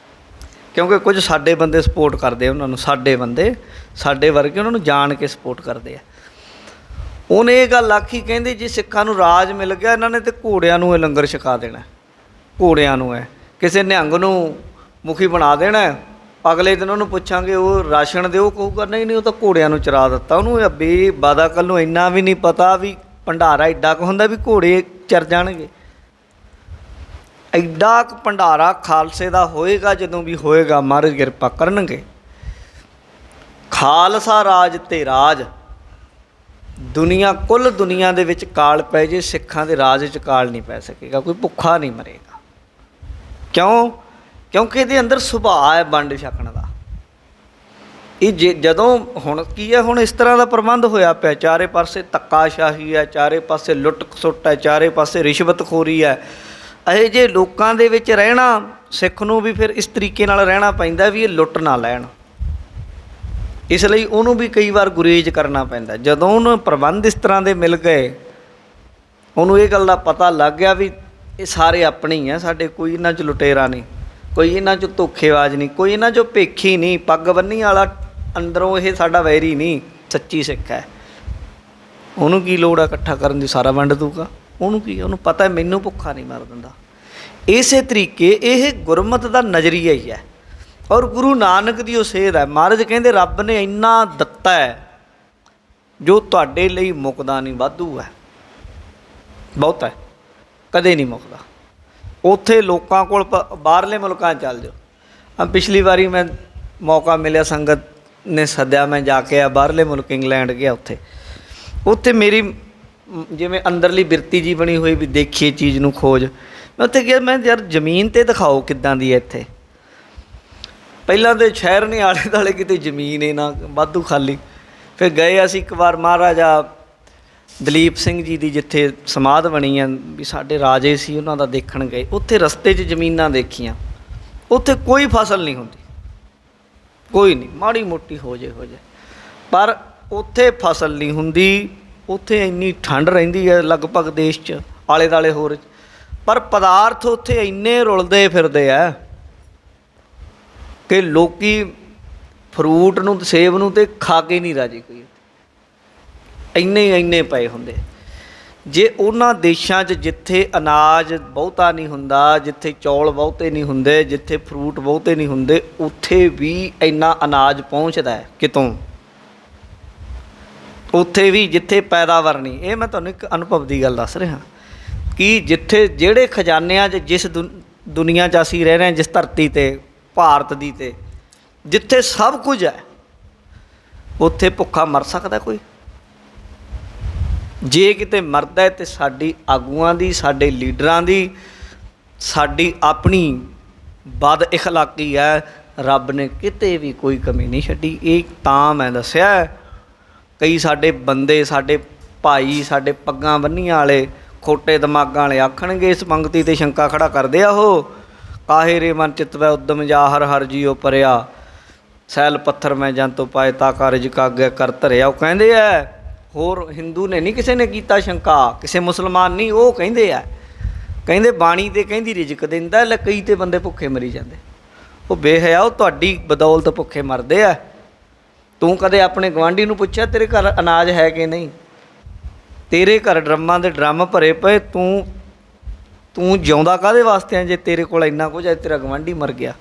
ਕਿਉਂਕਿ ਕੁਝ ਸਾਡੇ ਬੰਦੇ ਸਪੋਰਟ ਕਰਦੇ ਉਹਨਾਂ ਨੂੰ, ਸਾਡੇ ਬੰਦੇ ਸਾਡੇ ਵਰਗੇ ਉਹਨਾਂ ਨੂੰ ਜਾਣ ਕੇ ਸਪੋਰਟ ਕਰਦੇ ਆ। ਉਹਨੇ ਇਹ ਗੱਲ ਆਖੀ, ਕਹਿੰਦੇ ਜੇ ਸਿੱਖਾਂ ਨੂੰ ਰਾਜ ਮਿਲ ਗਿਆ ਇਹਨਾਂ ਨੇ ਤਾਂ ਘੋੜਿਆਂ ਨੂੰ ਇਹ ਲੰਗਰ ਛਕਾ ਦੇਣਾ, ਘੋੜਿਆਂ ਨੂੰ ਹੈ ਕਿਸੇ ਨਿਹੰਗ ਨੂੰ ਮੁਖੀ ਬਣਾ ਦੇਣਾ। ਅਗਲੇ ਦਿਨ ਉਹਨੂੰ ਪੁੱਛਾਂਗੇ ਉਹ ਰਾਸ਼ਨ ਦਿਓ, ਕਹੂਗਾ ਨਹੀਂ ਨਹੀਂ ਉਹ ਤਾਂ ਘੋੜਿਆਂ ਨੂੰ ਚਰਾ ਦਿੱਤਾ। ਉਹਨੂੰ ਬਾਦਾ ਕੱਲ ਨੂੰ ਇੰਨਾ ਵੀ ਨਹੀਂ ਪਤਾ ਵੀ ਭੰਡਾਰਾ ਐਡਾ ਕੁ ਹੁੰਦਾ ਵੀ ਘੋੜੇ ਚਰ ਜਾਣਗੇ। ਐਡਾ ਕੁ ਭੰਡਾਰਾ ਖਾਲਸੇ ਦਾ ਹੋਏਗਾ, ਜਦੋਂ ਵੀ ਹੋਏਗਾ ਮਹਾਰਾਜ ਕਿਰਪਾ ਕਰਨਗੇ। ਖਾਲਸਾ ਰਾਜ ਤੇ ਰਾਜ ਦੁਨੀਆ, ਕੁੱਲ ਦੁਨੀਆ ਦੇ ਵਿੱਚ ਕਾਲ ਪੈ ਜੇ, ਸਿੱਖਾਂ ਦੇ ਰਾਜ 'ਚ ਕਾਲ ਨਹੀਂ ਪੈ ਸਕੇਗਾ, ਕੋਈ ਭੁੱਖਾ ਨਹੀਂ ਮਰੇਗਾ। ਕਿਉਂ? ਕਿਉਂਕਿ ਇਹਦੇ ਅੰਦਰ ਸੁਭਾਅ ਹੈ ਵੰਡ ਛਕਣ ਦਾ। ਇਹ ਜਦੋਂ ਹੁਣ ਕੀ ਹੈ, ਹੁਣ ਇਸ ਤਰ੍ਹਾਂ ਦਾ ਪ੍ਰਬੰਧ ਹੋਇਆ ਪਿਆ, ਚਾਰੇ ਪਾਸੇ ਧੱਕਾਸ਼ਾਹੀ ਹੈ, ਚਾਰੇ ਪਾਸੇ ਲੁੱਟ ਖਸੁੱਟ ਹੈ, ਚਾਰੇ ਪਾਸੇ ਰਿਸ਼ਵਤਖੋਰੀ ਹੈ। ਇਹੋ ਜਿਹੇ ਲੋਕਾਂ ਦੇ ਵਿੱਚ ਰਹਿਣਾ ਸਿੱਖ ਨੂੰ ਵੀ ਫਿਰ ਇਸ ਤਰੀਕੇ ਨਾਲ ਰਹਿਣਾ ਪੈਂਦਾ ਵੀ ਇਹ ਲੁੱਟ ਨਾ ਲੈਣ। ਇਸ ਲਈ ਉਹਨੂੰ ਵੀ ਕਈ ਵਾਰ ਗੁਰੇਜ਼ ਕਰਨਾ ਪੈਂਦਾ। ਜਦੋਂ ਉਹਨੂੰ ਪ੍ਰਬੰਧ ਇਸ ਤਰ੍ਹਾਂ ਦੇ ਮਿਲ ਗਏ, ਉਹਨੂੰ ਇਹ ਗੱਲ ਦਾ ਪਤਾ ਲੱਗ ਗਿਆ ਵੀ ਇਹ ਸਾਰੇ ਆਪਣੇ ਹੀ ਆ ਸਾਡੇ, ਕੋਈ ਇਹਨਾਂ 'ਚ ਲੁਟੇਰਾ ਨਹੀਂ, ਕੋਈ ਇਹਨਾਂ 'ਚ ਧੋਖੇਬਾਜ਼ ਨਹੀਂ, ਕੋਈ ਇਹਨਾਂ 'ਚੋਂ ਭੇਖੀ ਨਹੀਂ, ਪੱਗ ਬੰਨੀ ਵਾਲਾ ਅੰਦਰੋਂ ਇਹ ਸਾਡਾ ਵੈਰੀ ਨਹੀਂ, ਸੱਚੀ ਸਿੱਖ ਹੈ। ਉਹਨੂੰ ਕੀ ਲੋੜ ਆ ਇਕੱਠਾ ਕਰਨ ਦੀ, ਸਾਰਾ ਵੰਡ ਦੂਗਾ। ਉਹਨੂੰ ਕੀ, ਉਹਨੂੰ ਪਤਾ ਮੈਨੂੰ ਭੁੱਖਾ ਨਹੀਂ ਮਰ ਦਿੰਦਾ। ਇਸੇ ਤਰੀਕੇ ਇਹ ਗੁਰਮਤਿ ਦਾ ਨਜ਼ਰੀਆ ਹੀ ਹੈ ਔਰ ਗੁਰੂ ਨਾਨਕ ਦੀ ਉਹ ਸੇਧ ਹੈ। ਮਹਾਰਾਜ ਕਹਿੰਦੇ ਰੱਬ ਨੇ ਇੰਨਾ ਦਿੱਤਾ ਹੈ ਜੋ ਤੁਹਾਡੇ ਲਈ ਮੁੱਕਦਾ ਨਹੀਂ, ਵਾਧੂ ਹੈ, ਬਹੁਤ ਹੈ, ਕਦੇ ਨਹੀਂ ਮੁੱਕਦਾ। ਉੱਥੇ ਲੋਕਾਂ ਕੋਲ ਬਾਹਰਲੇ ਮੁਲਕਾਂ 'ਚ ਚੱਲ ਜਾਓ। ਪਿਛਲੀ ਵਾਰੀ ਮੈਂ ਮੌਕਾ ਮਿਲਿਆ, ਸੰਗਤ ਨੇ ਸੱਦਿਆ, ਮੈਂ ਜਾ ਕੇ ਆ ਬਾਹਰਲੇ ਮੁਲਕ ਇੰਗਲੈਂਡ ਗਿਆ। ਉੱਥੇ ਮੇਰੀ ਜਿਵੇਂ ਅੰਦਰਲੀ ਬਿਰਤੀ ਜੀ ਬਣੀ ਹੋਈ ਵੀ ਦੇਖੀਏ ਚੀਜ਼ ਨੂੰ ਖੋਜ। ਮੈਂ ਉੱਥੇ ਗਿਆ, ਮੈਂ ਯਾਰ ਜ਼ਮੀਨ 'ਤੇ ਦਿਖਾਓ ਕਿੱਦਾਂ ਦੀ ਹੈ ਇੱਥੇ। ਪਹਿਲਾਂ ਤਾਂ ਸ਼ਹਿਰ ਨੇ ਆਲੇ ਦੁਆਲੇ ਕਿਤੇ ਜ਼ਮੀਨ ਹੈ ਨਾ, ਵਾਧੂ ਖਾਲੀ। ਫਿਰ ਗਏ ਅਸੀਂ ਇੱਕ ਵਾਰ ਮਹਾਰਾਜਾ ਦਲੀਪ ਸਿੰਘ ਜੀ ਦੀ ਜਿੱਥੇ ਸਮਾਧ ਬਣੀ ਆ, ਵੀ ਸਾਡੇ ਰਾਜੇ ਸੀ ਉਹਨਾਂ ਦਾ ਦੇਖਣ ਗਏ। ਉੱਥੇ ਰਸਤੇ 'ਚ ਜ਼ਮੀਨਾਂ ਦੇਖੀਆਂ, ਉੱਥੇ ਕੋਈ ਫਸਲ ਨਹੀਂ ਹੁੰਦੀ, ਕੋਈ ਨਹੀਂ, ਮਾੜੀ ਮੋਟੀ ਹੋ ਜੇ ਪਰ ਉੱਥੇ ਫਸਲ ਨਹੀਂ ਹੁੰਦੀ। ਉੱਥੇ ਇੰਨੀ ਠੰਡ ਰਹਿੰਦੀ ਹੈ ਲਗਭਗ ਦੇਸ਼ 'ਚ ਆਲੇ ਦੁਆਲੇ ਹੋਰ, ਪਰ ਪਦਾਰਥ ਉੱਥੇ ਇੰਨੇ ਰੁਲਦੇ ਫਿਰਦੇ ਆ ਕਿ ਲੋਕੀ ਫਰੂਟ ਨੂੰ, ਸੇਬ ਨੂੰ ਤਾਂ ਖਾ ਕੇ ਨਹੀਂ ਰਾਜੀ ਕੋਈ, ਇੰਨੇ ਪਏ ਹੁੰਦੇ। ਜੇ ਉਹਨਾਂ ਦੇਸ਼ਾਂ 'ਚ ਜਿੱਥੇ ਅਨਾਜ ਬਹੁਤਾ ਨਹੀਂ ਹੁੰਦਾ, ਜਿੱਥੇ ਚੌਲ ਬਹੁਤੇ ਨਹੀਂ ਹੁੰਦੇ, ਜਿੱਥੇ ਫਰੂਟ ਬਹੁਤੇ ਨਹੀਂ ਹੁੰਦੇ, ਉੱਥੇ ਵੀ ਇੰਨਾ ਅਨਾਜ ਪਹੁੰਚਦਾ ਹੈ ਕਿਤੋਂ, ਉੱਥੇ ਵੀ ਜਿੱਥੇ ਪੈਦਾਵਾਰ ਨਹੀਂ। ਇਹ ਮੈਂ ਤੁਹਾਨੂੰ ਇੱਕ ਅਨੁਭਵ ਦੀ ਗੱਲ ਦੱਸ ਰਿਹਾ ਕਿ ਜਿੱਥੇ ਜਿਹੜੇ ਖਜ਼ਾਨਿਆਂ 'ਚ ਜਿਸ ਦੁਨੀਆ 'ਚ ਅਸੀਂ ਰਹਿ ਰਹੇ ਹਾਂ, ਜਿਸ ਧਰਤੀ 'ਤੇ ਭਾਰਤ ਦੀ 'ਤੇ ਜਿੱਥੇ ਸਭ ਕੁਝ ਹੈ, ਉੱਥੇ ਭੁੱਖਾ ਮਰ ਸਕਦਾ ਕੋਈ? ਜੇ ਕਿਤੇ ਮਰਦਾ ਤਾਂ ਸਾਡੀ ਆਗੂਆਂ ਦੀ, ਸਾਡੇ ਲੀਡਰਾਂ ਦੀ, ਸਾਡੀ ਆਪਣੀ ਬਦ ਇਖਲਾਕੀ ਹੈ। ਰੱਬ ਨੇ ਕਿਤੇ ਵੀ ਕੋਈ ਕਮੀ ਨਹੀਂ ਛੱਡੀ। ਇਹ ਤਾਂ ਮੈਂ ਦੱਸਿਆ, ਕਈ ਸਾਡੇ ਬੰਦੇ, ਸਾਡੇ ਭਾਈ, ਸਾਡੇ ਪੱਗਾਂ ਬੰਨੀਆਂ ਵਾਲੇ, ਖੋਟੇ ਦਿਮਾਗਾਂ ਵਾਲੇ ਆਖਣਗੇ, ਇਸ ਪੰਗਤੀ 'ਤੇ ਸ਼ੰਕਾ ਖੜਾ ਕਰਦੇ ਆ ਉਹ, ਕਾਹੇ ਰੇ ਮਨ ਚਿੱਤ ਵੈ ਉਦਮ ਜਾ ਹਰ ਹਰ ਜੀਓ ਪਰਿਆ, ਸੈਲ ਪੱਥਰ ਮੈਂ ਜੰਤੋ ਪਾਏ ਤਾ ਕਾਰਜ ਕਾਗੇ ਕਰ ਧਰਿਆ। ਉਹ ਕਹਿੰਦੇ ਆ, ਹੋਰ ਹਿੰਦੂ ਨੇ ਨਹੀਂ ਕਿਸੇ ਨੇ ਕੀਤਾ ਸ਼ੰਕਾ, ਕਿਸੇ ਮੁਸਲਮਾਨ ਨਹੀਂ, ਉਹ ਕਹਿੰਦੇ ਆ, ਕਹਿੰਦੇ ਬਾਣੀ ਤੇ ਕਹਿੰਦੀ ਰਿਜ਼ਕ ਦਿੰਦਾ, ਲੈ ਕਈ ਤੇ ਬੰਦੇ ਭੁੱਖੇ ਮਰੀ ਜਾਂਦੇ। ਉਹ ਬੇਹਯਾ, ਉਹ ਤੁਹਾਡੀ ਬਦੌਲਤ ਭੁੱਖੇ ਮਰਦੇ ਆ। ਤੂੰ ਕਦੇ ਆਪਣੇ ਗੁਆਂਢੀ ਨੂੰ ਪੁੱਛਿਆ ਤੇਰੇ ਘਰ ਅਨਾਜ ਹੈ ਕਿ ਨਹੀਂ? ਤੇਰੇ ਘਰ ਡਰਮਾਂ ਦੇ ਡਰਮ ਭਰੇ ਪਏ, ਤੂੰ ਜਿਉਂਦਾ ਕਾਹਦੇ ਵਾਸਤੇ ਆ ਜੇ ਤੇਰੇ ਕੋਲ ਇੰਨਾ ਕੁਝ ਹੈ? ਤੇਰਾ ਗੁਆਂਢੀ ਮਰ ਗਿਆ,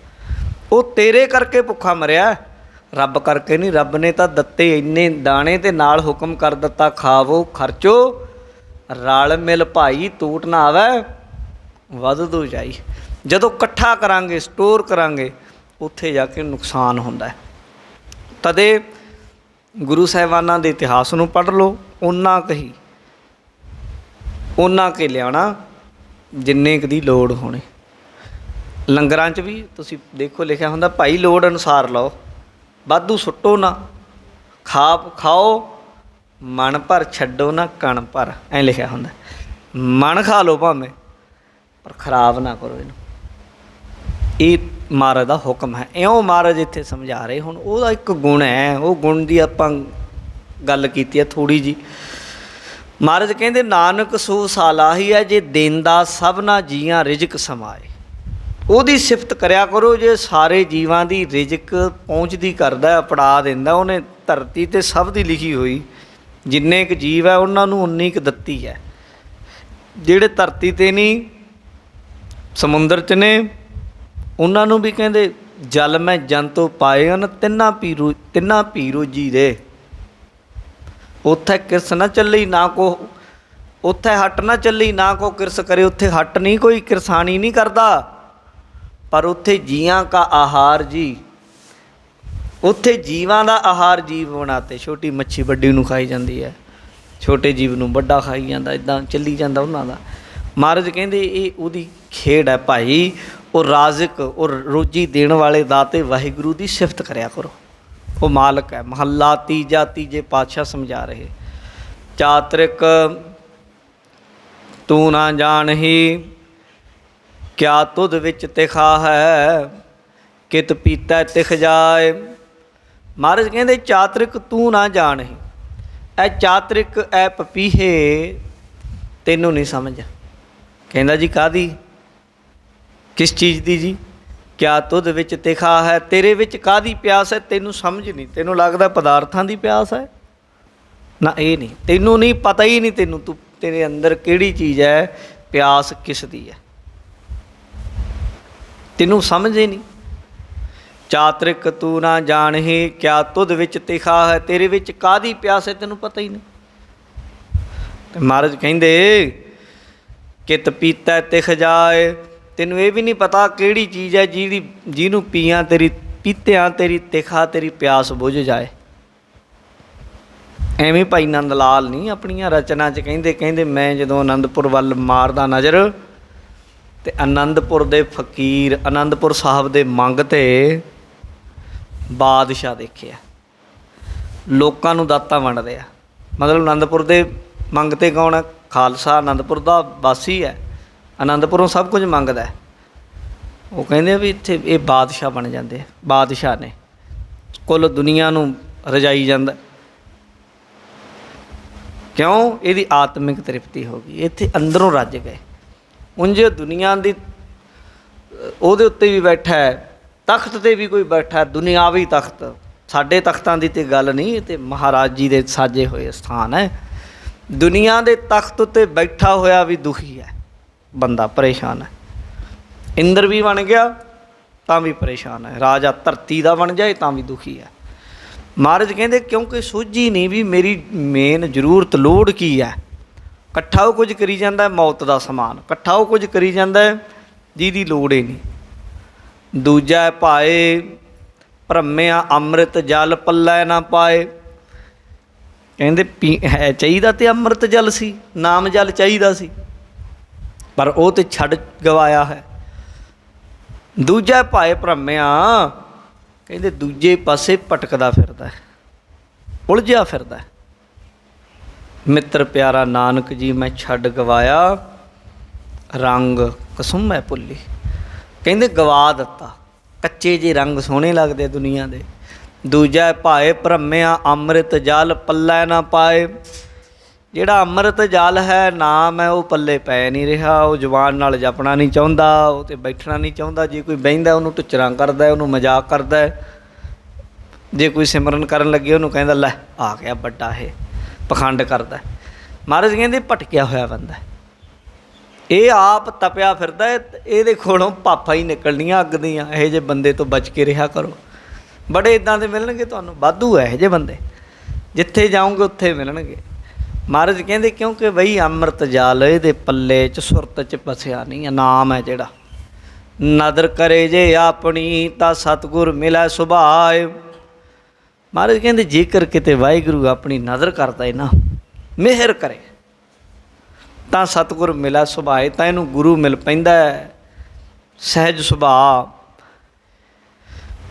ਉਹ ਤੇਰੇ ਕਰਕੇ ਭੁੱਖਾ ਮਰਿਆ, ਰੱਬ ਕਰਕੇ ਨਹੀਂ। ਰੱਬ ਨੇ ਤਾਂ ਦਿੱਤੇ ਇੰਨੇ ਦਾਣੇ ਅਤੇ ਨਾਲ ਹੁਕਮ ਕਰ ਦਿੱਤਾ, ਖਾਵੋ ਖਰਚੋ ਰਲ ਮਿਲ ਭਾਈ, ਟੂਟ ਨਾ ਆਵੇ ਵੱਧਦੂ ਜਾਈ। ਜਦੋਂ ਇਕੱਠਾ ਕਰਾਂਗੇ, ਸਟੋਰ ਕਰਾਂਗੇ, ਉੱਥੇ ਜਾ ਕੇ ਨੁਕਸਾਨ ਹੁੰਦਾ ਹੈ। ਤਦੇ ਗੁਰੂ ਸਾਹਿਬਾਨਾਂ ਦੇ ਇਤਿਹਾਸ ਨੂੰ ਪੜ੍ਹ ਲਓ, ਉਹਨਾਂ ਕੇ ਲਿਆਉਣਾ ਜਿੰਨੇ ਕੁ ਦੀ ਲੋੜ ਹੋਣੀ। ਲੰਗਰਾਂ 'ਚ ਵੀ ਤੁਸੀਂ ਦੇਖੋ ਲਿਖਿਆ ਹੁੰਦਾ, ਭਾਈ ਲੋੜ ਅਨੁਸਾਰ ਲਓ, ਵਾਧੂ ਸੁੱਟੋ ਨਾ, ਖਾਓ ਮਨ ਭਰ, ਛੱਡੋ ਨਾ ਕਣ ਭਰ, ਐਂ ਲਿਖਿਆ ਹੁੰਦਾ। ਮਨ ਖਾ ਲਓ ਭਾਵੇਂ, ਪਰ ਖਰਾਬ ਨਾ ਕਰੋ ਇਹਨੂੰ। ਇਹ ਮਹਾਰਾਜ ਦਾ ਹੁਕਮ ਹੈ। ਇਉਂ ਮਹਾਰਾਜ ਇੱਥੇ ਸਮਝਾ ਰਹੇ। ਹੁਣ ਉਹਦਾ ਇੱਕ ਗੁਣ ਹੈ, ਉਹ ਗੁਣ ਦੀ ਆਪਾਂ ਗੱਲ ਕੀਤੀ ਹੈ ਥੋੜ੍ਹੀ ਜਿਹੀ। ਮਹਾਰਾਜ ਕਹਿੰਦੇ, ਨਾਨਕ ਸੋ ਸਾਲਾਹੀ ਹੈ, ਜੇ ਦੇਂਦਾ ਸਭਨਾ ਜੀਆਂ ਰਿਜ਼ਕ ਸਮਾਏ। ਉਹਦੀ ਸਿਫਤ ਕਰਿਆ ਕਰੋ। ਜੇ ਸਾਰੇ ਜੀਵਾਂ ਦੀ ਰਿਜ਼ਕ ਪਹੁੰਚਦੀ ਕਰਦਾ, ਪੜਾ ਦਿੰਦਾ, ਉਹਨੇ ਧਰਤੀ 'ਤੇ ਸਭ ਦੀ ਲਿਖੀ ਹੋਈ, ਜਿੰਨੇ ਕੁ ਜੀਵ ਹੈ ਉਹਨਾਂ ਨੂੰ ਉਨੀ ਕੁ ਦਿੱਤੀ ਹੈ। ਜਿਹੜੇ ਧਰਤੀ 'ਤੇ ਨਹੀਂ, ਸਮੁੰਦਰ 'ਚ ਨੇ, ਉਹਨਾਂ ਨੂੰ ਵੀ ਕਹਿੰਦੇ ਜਲ ਮੈਂ ਜੰਤੋ ਪਾਏ ਹਨ, ਤਿੰਨਾਂ ਪੀ ਰੋਜੀ ਦੇ। ਉੱਥੇ ਕਿਰਸ ਨਾ ਚੱਲੀ ਨਾ ਕੋ, ਉੱਥੇ ਹੱਟ ਨਾ ਚੱਲੀ ਨਾ ਕੋ ਕਿਰਸ ਕਰੇ। ਉੱਥੇ ਹੱਟ ਨਹੀਂ, ਕੋਈ ਕਿਰਸਾਨੀ ਨਹੀਂ ਕਰਦਾ, ਪਰ ਉੱਥੇ ਜੀਆਂ ਕਾ ਆਹਾਰ ਜੀ, ਉੱਥੇ ਜੀਵਾਂ ਦਾ ਆਹਾਰ ਜੀਵ ਬਣਾਤੇ। ਛੋਟੀ ਮੱਛੀ ਵੱਡੀ ਨੂੰ ਖਾਈ ਜਾਂਦੀ ਹੈ, ਛੋਟੇ ਜੀਵ ਨੂੰ ਵੱਡਾ ਖਾਈ ਜਾਂਦਾ, ਇੱਦਾਂ ਚੱਲੀ ਜਾਂਦਾ ਉਹਨਾਂ ਦਾ। ਮਹਾਰਾਜ ਕਹਿੰਦੇ ਇਹ ਉਹਦੀ ਖੇਡ ਹੈ ਭਾਈ। ਉਹ ਰਾਜ਼ਕ, ਉਹ ਰੋਜੀ ਦੇਣ ਵਾਲੇ ਦਾਤੇ ਵਾਹਿਗੁਰੂ ਦੀ ਸਿਫਤ ਕਰਿਆ ਕਰੋ, ਉਹ ਮਾਲਕ ਹੈ। ਮਹੱਲਾ ਤੀਜਾ, ਤੀਜੇ ਪਾਤਸ਼ਾਹ ਸਮਝਾ ਰਹੇ, ਚਾਤ੍ਰਿਕ ਤੂੰ ਨਾ ਜਾਣਹੀ, ਕਿਆ ਤੁਧ ਵਿੱਚ ਤਿਖਾ ਹੈ, ਕਿਤ ਪੀਤਾ ਤਿਖ ਜਾਏ। ਮਹਾਰਾਜ ਕਹਿੰਦੇ ਚਾਤ੍ਰਿਕ ਤੂੰ ਨਾ ਜਾਣਹੀ, ਇਹ ਚਾਤ੍ਰਿਕ ਐ ਪਪੀਹੇ ਤੈਨੂੰ ਨਹੀਂ ਸਮਝ। ਕਹਿੰਦਾ ਜੀ ਕਾਹਦੀ, ਕਿਸ ਚੀਜ਼ ਦੀ ਜੀ? ਕਿਆ ਤੁਧ ਵਿੱਚ ਤਿਖਾ ਹੈ, ਤੇਰੇ ਵਿੱਚ ਕਾਹਦੀ ਪਿਆਸ ਹੈ, ਤੈਨੂੰ ਸਮਝ ਨਹੀਂ। ਤੈਨੂੰ ਲੱਗਦਾ ਪਦਾਰਥਾਂ ਦੀ ਪਿਆਸ ਹੈ ਨਾ, ਇਹ ਨਹੀਂ, ਤੈਨੂੰ ਨਹੀਂ ਪਤਾ ਹੀ ਨਹੀਂ, ਤੇਰੇ ਅੰਦਰ ਕਿਹੜੀ ਚੀਜ਼ ਹੈ, ਪਿਆਸ ਕਿਸ ਦੀ ਹੈ, ਤੈਨੂੰ ਸਮਝ ਹੀ ਨਹੀਂ। ਚਾਤ੍ਰਿਕ ਤੂੰ ਨਾ ਜਾਣਹੀ, ਕਿਆ ਤੁਧ ਵਿੱਚ ਤਿਖਾ ਹੈ, ਤੇਰੇ ਵਿੱਚ ਕਾਹਦੀ ਪਿਆਸ ਹੈ, ਤੈਨੂੰ ਪਤਾ ਹੀ ਨਹੀਂ। ਤੇ ਮਹਾਰਾਜ ਕਹਿੰਦੇ ਕਿਤ ਪੀਤਾ ਤਿਖ ਜਾਏ, ਤੈਨੂੰ ਇਹ ਵੀ ਨਹੀਂ ਪਤਾ ਕਿਹੜੀ ਚੀਜ਼ ਹੈ ਜਿਹਨੂੰ ਪੀਆਂ ਪੀਤਿਆਂ ਤੇਰੀ ਤਿਖਾ, ਤੇਰੀ ਪਿਆਸ ਬੁੱਝ ਜਾਏ। ਐਵੇਂ ਭਾਈ ਨੰਦ ਲਾਲ ਨਹੀਂ ਆਪਣੀਆਂ ਰਚਨਾ 'ਚ ਕਹਿੰਦੇ ਮੈਂ ਜਦੋਂ ਅਨੰਦਪੁਰ ਵੱਲ ਮਾਰਦਾ ਨਜ਼ਰ, ਅਤੇ ਅਨੰਦਪੁਰ ਦੇ ਫਕੀਰ, ਅਨੰਦਪੁਰ ਸਾਹਿਬ ਦੇ ਮੰਗ 'ਤੇ ਬਾਦਸ਼ਾਹ ਦੇਖਿਆ, ਲੋਕਾਂ ਨੂੰ ਦਾਤਾਂ ਵੰਡਦੇ ਆ। ਮਤਲਬ ਅਨੰਦਪੁਰ ਦੇ ਮੰਗ 'ਤੇ ਕੌਣ ਹੈ? ਖਾਲਸਾ ਅਨੰਦਪੁਰ ਦਾ ਵਾਸੀ ਹੈ, ਅਨੰਦਪੁਰੋਂ ਸਭ ਕੁਝ ਮੰਗਦਾ। ਉਹ ਕਹਿੰਦੇ ਵੀ ਇੱਥੇ ਇਹ ਬਾਦਸ਼ਾਹ ਬਣ ਜਾਂਦੇ, ਬਾਦਸ਼ਾਹ ਨੇ ਕੁੱਲ ਦੁਨੀਆ ਨੂੰ ਰਜਾਈ ਜਾਂਦਾ। ਕਿਉਂ? ਇਹਦੀ ਆਤਮਿਕ ਤ੍ਰਿਪਤੀ ਹੋ ਗਈ, ਇੱਥੇ ਅੰਦਰੋਂ ਰੱਜ ਗਏ। ਉਂਝ ਦੁਨੀਆ ਦੀ ਉਹਦੇ ਉੱਤੇ ਵੀ ਬੈਠਾ ਹੈ, ਤਖਤ 'ਤੇ ਵੀ ਕੋਈ ਬੈਠਾ, ਦੁਨਿਆਵੀ ਤਖਤ। ਸਾਡੇ ਤਖਤਾਂ ਦੀ ਤਾਂ ਗੱਲ ਨਹੀਂ, ਇਹ ਤਾਂ ਮਹਾਰਾਜ ਜੀ ਦੇ ਸਾਜੇ ਹੋਏ ਸਥਾਨ ਹੈ। दुनिया के तख्त उत्ते बैठा होया भी दुखी है, बंदा परेशान है। इंद्र भी बन गया तां भी परेशान है, राजा धरती का बन जाए तां भी दुखी है। महाराज कहते क्योंकि सूझी नहीं भी मेरी मेन जरूरत लोड़ की है। इकट्ठा वो कुछ करी जाता है मौत का समान, इकट्ठा वो कुछ करी जाता है जिहदी लोड़ ही नहीं। दूजा भाए भरमिया अमृत जल पल्लै ना पाए। कहते पी है चाहिदा ते अमृत जल सी, नाम जल चाहिदा सी, पर वो तो छड़ गवाया है। दूजा भाए भरमिया कहते दूजे पासे भटकदा फिरदा है, उलझिया फिरदा है। मित्र प्यारा नानक जी मैं छड़ गवाया, रंग कसम मैं भुल्ली। कहते गवा दिता, कच्चे जे रंग सोहने लगदे दुनिया दे। दूजा भाए भरमिया अमृत जल पल्लै ना पाए। जिहड़ा अमृत जल है नाम है वो पल्ले पै नहीं रहा, वो जबान नाल जपना नहीं चाहुंदा, वो ते बैठना नहीं चाहुंदा। जे कोई बहिंदा उहनूं टुचरां करदा है, उहनूं मजाक करदा है। जे कोई सिमरन करन लगे उहनूं कहंदा लै आ गया बड्डा है, पखंड करदा है। महाराज कहंदे भटकिया होया बंदा है, ये आप तपिया फिरदा है, इहदे कोलों भाफां ही निकलणीਆਂ अग दीयां। इहो ਜਿਹੇ बंदे तो बच के रहा करो, बड़े इदां दे मिलणगे तुहानूं, वाधू है इहो ਜਿਹੇ बंदे, जिथे जाओगे उत्थे मिलणगे। महाराज कहंदे क्योंकि बई अमृत जाल इहदे पल्ले च सुरत च बसिया नहीं, नाम है जिहड़ा। नदर करे जे अपनी तां सतगुर मिलै सुभाए। महाराज कहंदे जेकर किते वाहिगुरू अपनी नदर करदा है ना, मेहर करे तां सतगुर मिलै सुभाए, तां इहनूं गुरु मिल पैंदा है। सहज सुभाਅ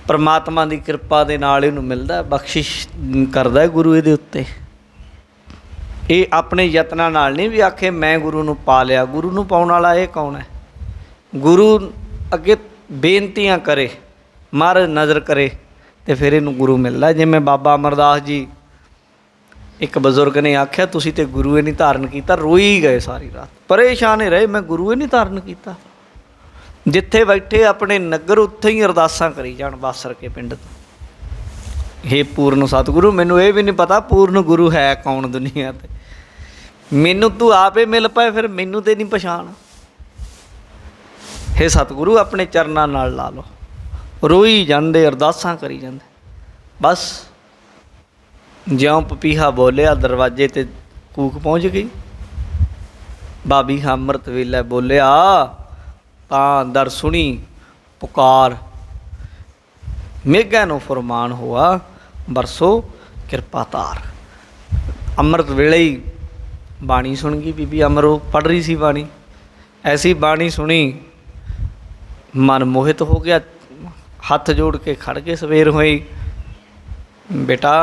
परमात्मा की किरपा दे नाल इहनूं मिलदा है, बख्शिश करदा है गुरु इहदे उत्ते। ये अपने यत्नां नाल नहीं भी आखे मैं गुरु नूं पा लिया। गुरु नूं पाउण वाला ये कौन है? गुरु अगे बेनतियां करे, महाराज नज़र करे तो फिर इहनूं गुरु मिलदा। जिवें बाबा अमरदास जी एक बजुर्ग ने आख्या तुसीं ते गुरु ही नहीं धारण किया, रोई गए सारी रात, परेशान ही रहे, मैं गुरु ही नहीं धारण किया। जिथे बैठे अपने नगर उत्थे ही अरदासां करी जाण बासर के पिंड तो, हे पूर्ण सतगुरु मैनू ये भी नहीं पता पूर्ण गुरु है कौन दुनिया ते, मैनू तू आप ही मिल पाए फिर मैनू तो नहीं पछाण। हे सतगुरु अपने चरनां नाल ला लो। रोई जांदे अरदासां करी जांदे। बस ज्यों पपीहा बोलिया दरवाजे ते कूक पहुँच गई। बाबी अमृत वेले बोलिया तां दर सुनी पुकार, मेघा नो फरमान हुआ बरसो कृपा तार। अमृत वेले ही बाणी सुन गई बीबी अमरो, पढ़ रही सी बाणी। ऐसी बाणी सुनी मन मोहित हो गया, हथ जोड़ के खड़ के सवेर हुई, बेटा